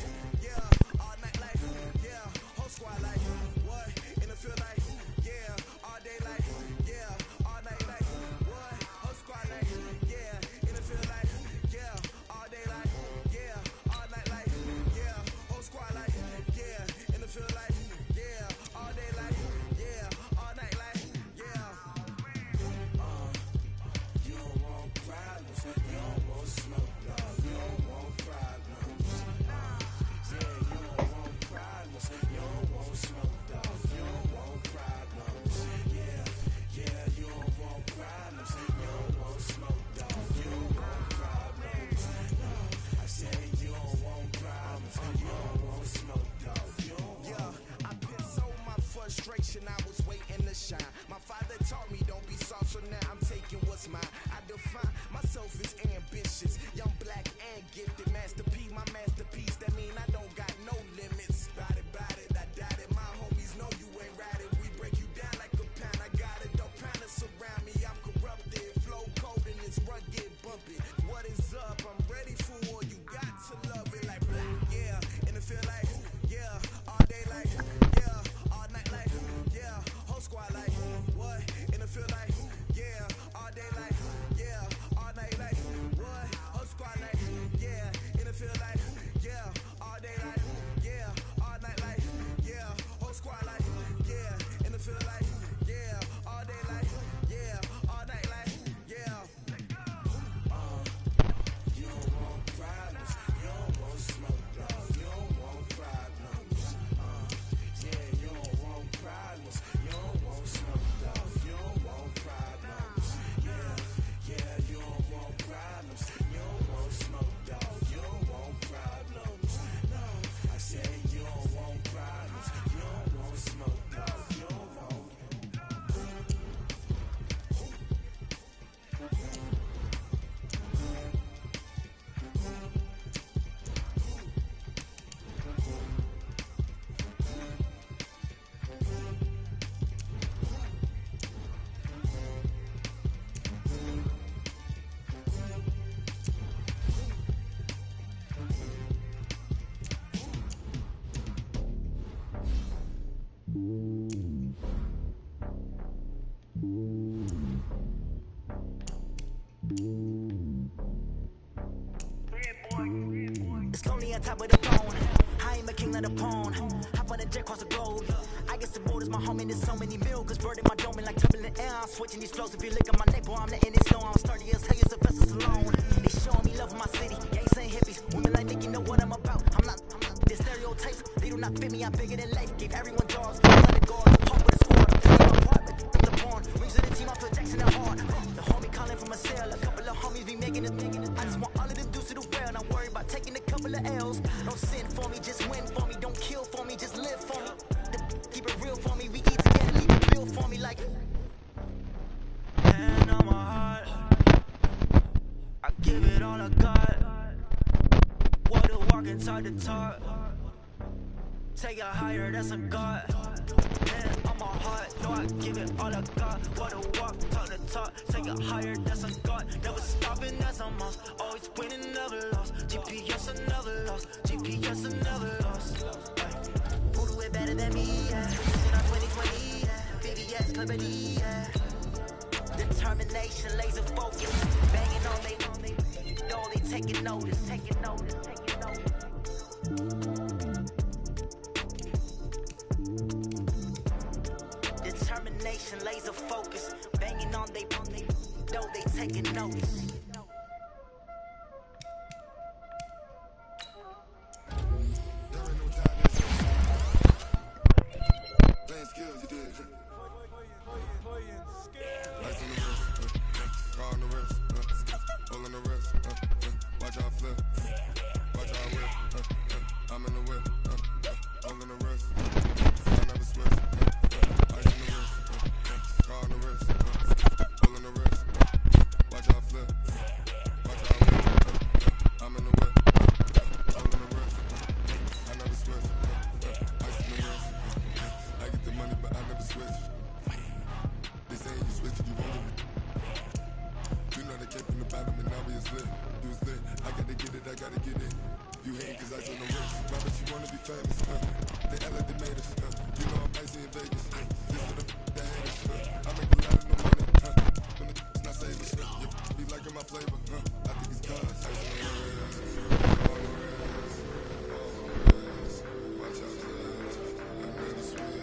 on top of the phone. I am a king of the pawn. Hop on a jet across the globe. I guess the road is my home and there's so many milk. Bird in my dome and like turbulent air. I'm switching these flows. If you look at my neck, boy, I'm letting it snow. I'm sturdy as hell, you're Sylvester Stallone. They showing me love in my city. Gangs ain't hippies. Women like Nick, you know what I'm about. I'm not the stereotypes. They do not fit me. I'm bigger than life. Gave everyone jobs. Let it go. Pump with a squad. I'm playing my part, but I'm the pawn. Rings of the team off to Jackson and hard. The homie calling from a cell. A couple of homies be making it. I just want all of them dudes to do well. Not worry about taking a couple of L's. Don't sin for me, just win for me. Don't kill for me, just live for me. Keep it real for me. We eat together, leave it real for me like. Hand on my heart, I give it all I got. What to walk inside the talk. Take it higher, that's a God. Hand on my heart, no, I give it all I got. What to walk, talk the talk. Take it higher, that's a God. Never stopping, that's a must. Always winning, never lost. GPS, I never lost. GPS, I never lost. Who do it better than me? Yeah. Shit on 2020, yeah. VVS, Liberty, yeah. Determination, laser focus. Banging on they, know they taking notice, taking notice, taking notice. Determination, laser focus. Banging on they, know they taking notice. Skills, you did. Lights on the wrist, car on the wrist, all on the wrist, watch how I flip, watch how I whip, I'm in the whip, all on the wrist, I never switch, lights on the wrist, car on the wrist, all on the wrist, watch how I flip, watch how I whip, I'm in the whip, all on the wrist, I never switch, lights on the wrist. I get the money, but I never switch. They say you switch, you won't. You know they kept in the bottom and now we is lit. You was lit, I gotta get it, I gotta get it. You hate cause I told no wrist. Why but you wanna be famous, They act like they made us, You know I'm icy in Vegas, This for the haters, I make a lot of no money, When it's not saving, You be liking my flavor, I think it's cause watch out, I never switch.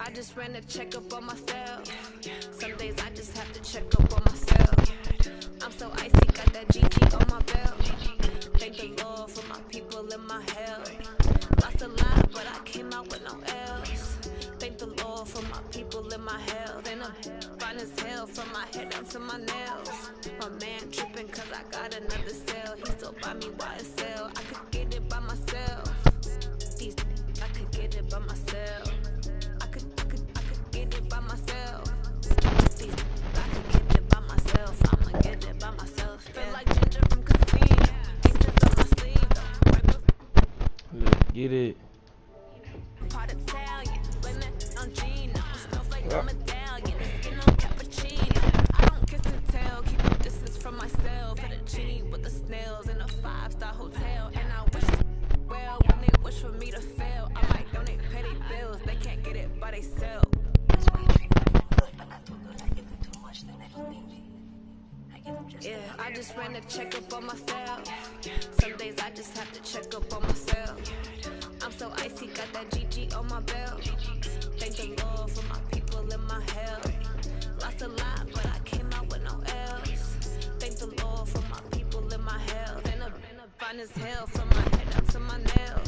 I just ran a checkup on myself. Some days I just have to check up on myself. I'm so icy, got that GG on my belt. Thank the Lord for my people in my health. Lost a lot, but I came out with no L's. Thank the Lord for my people in my health. And I'm fine as hell from my head down to my nails. My man tripping cause I got another cell. He still buy me YSL. I could get it by myself. These I could get it by myself. I could get it by myself. These I could get it by myself. I'ma get it by myself. Feel like Ginger from Casino. Aces on my sleeve though. Right before. Let's get it. Part Italian, blame that on Gino. Snowflake on medallion, skin on cappuccino. I don't kiss and tell, keep a distance from myself. Fettuccine with the snails in a 5-star hotel. And I wish well when they wish for me to fail. I might donate petty bills, they can't get it by themselves. Yeah, I just ran a checkup on myself. Some days I just have to check up on myself. I'm so icy, got that GG on my belt. Thank the Lord for my people in my health. Lost a lot, but I came out with no else. Thank the Lord for my people in my health. And I'm fine as hell from my head up to my nails.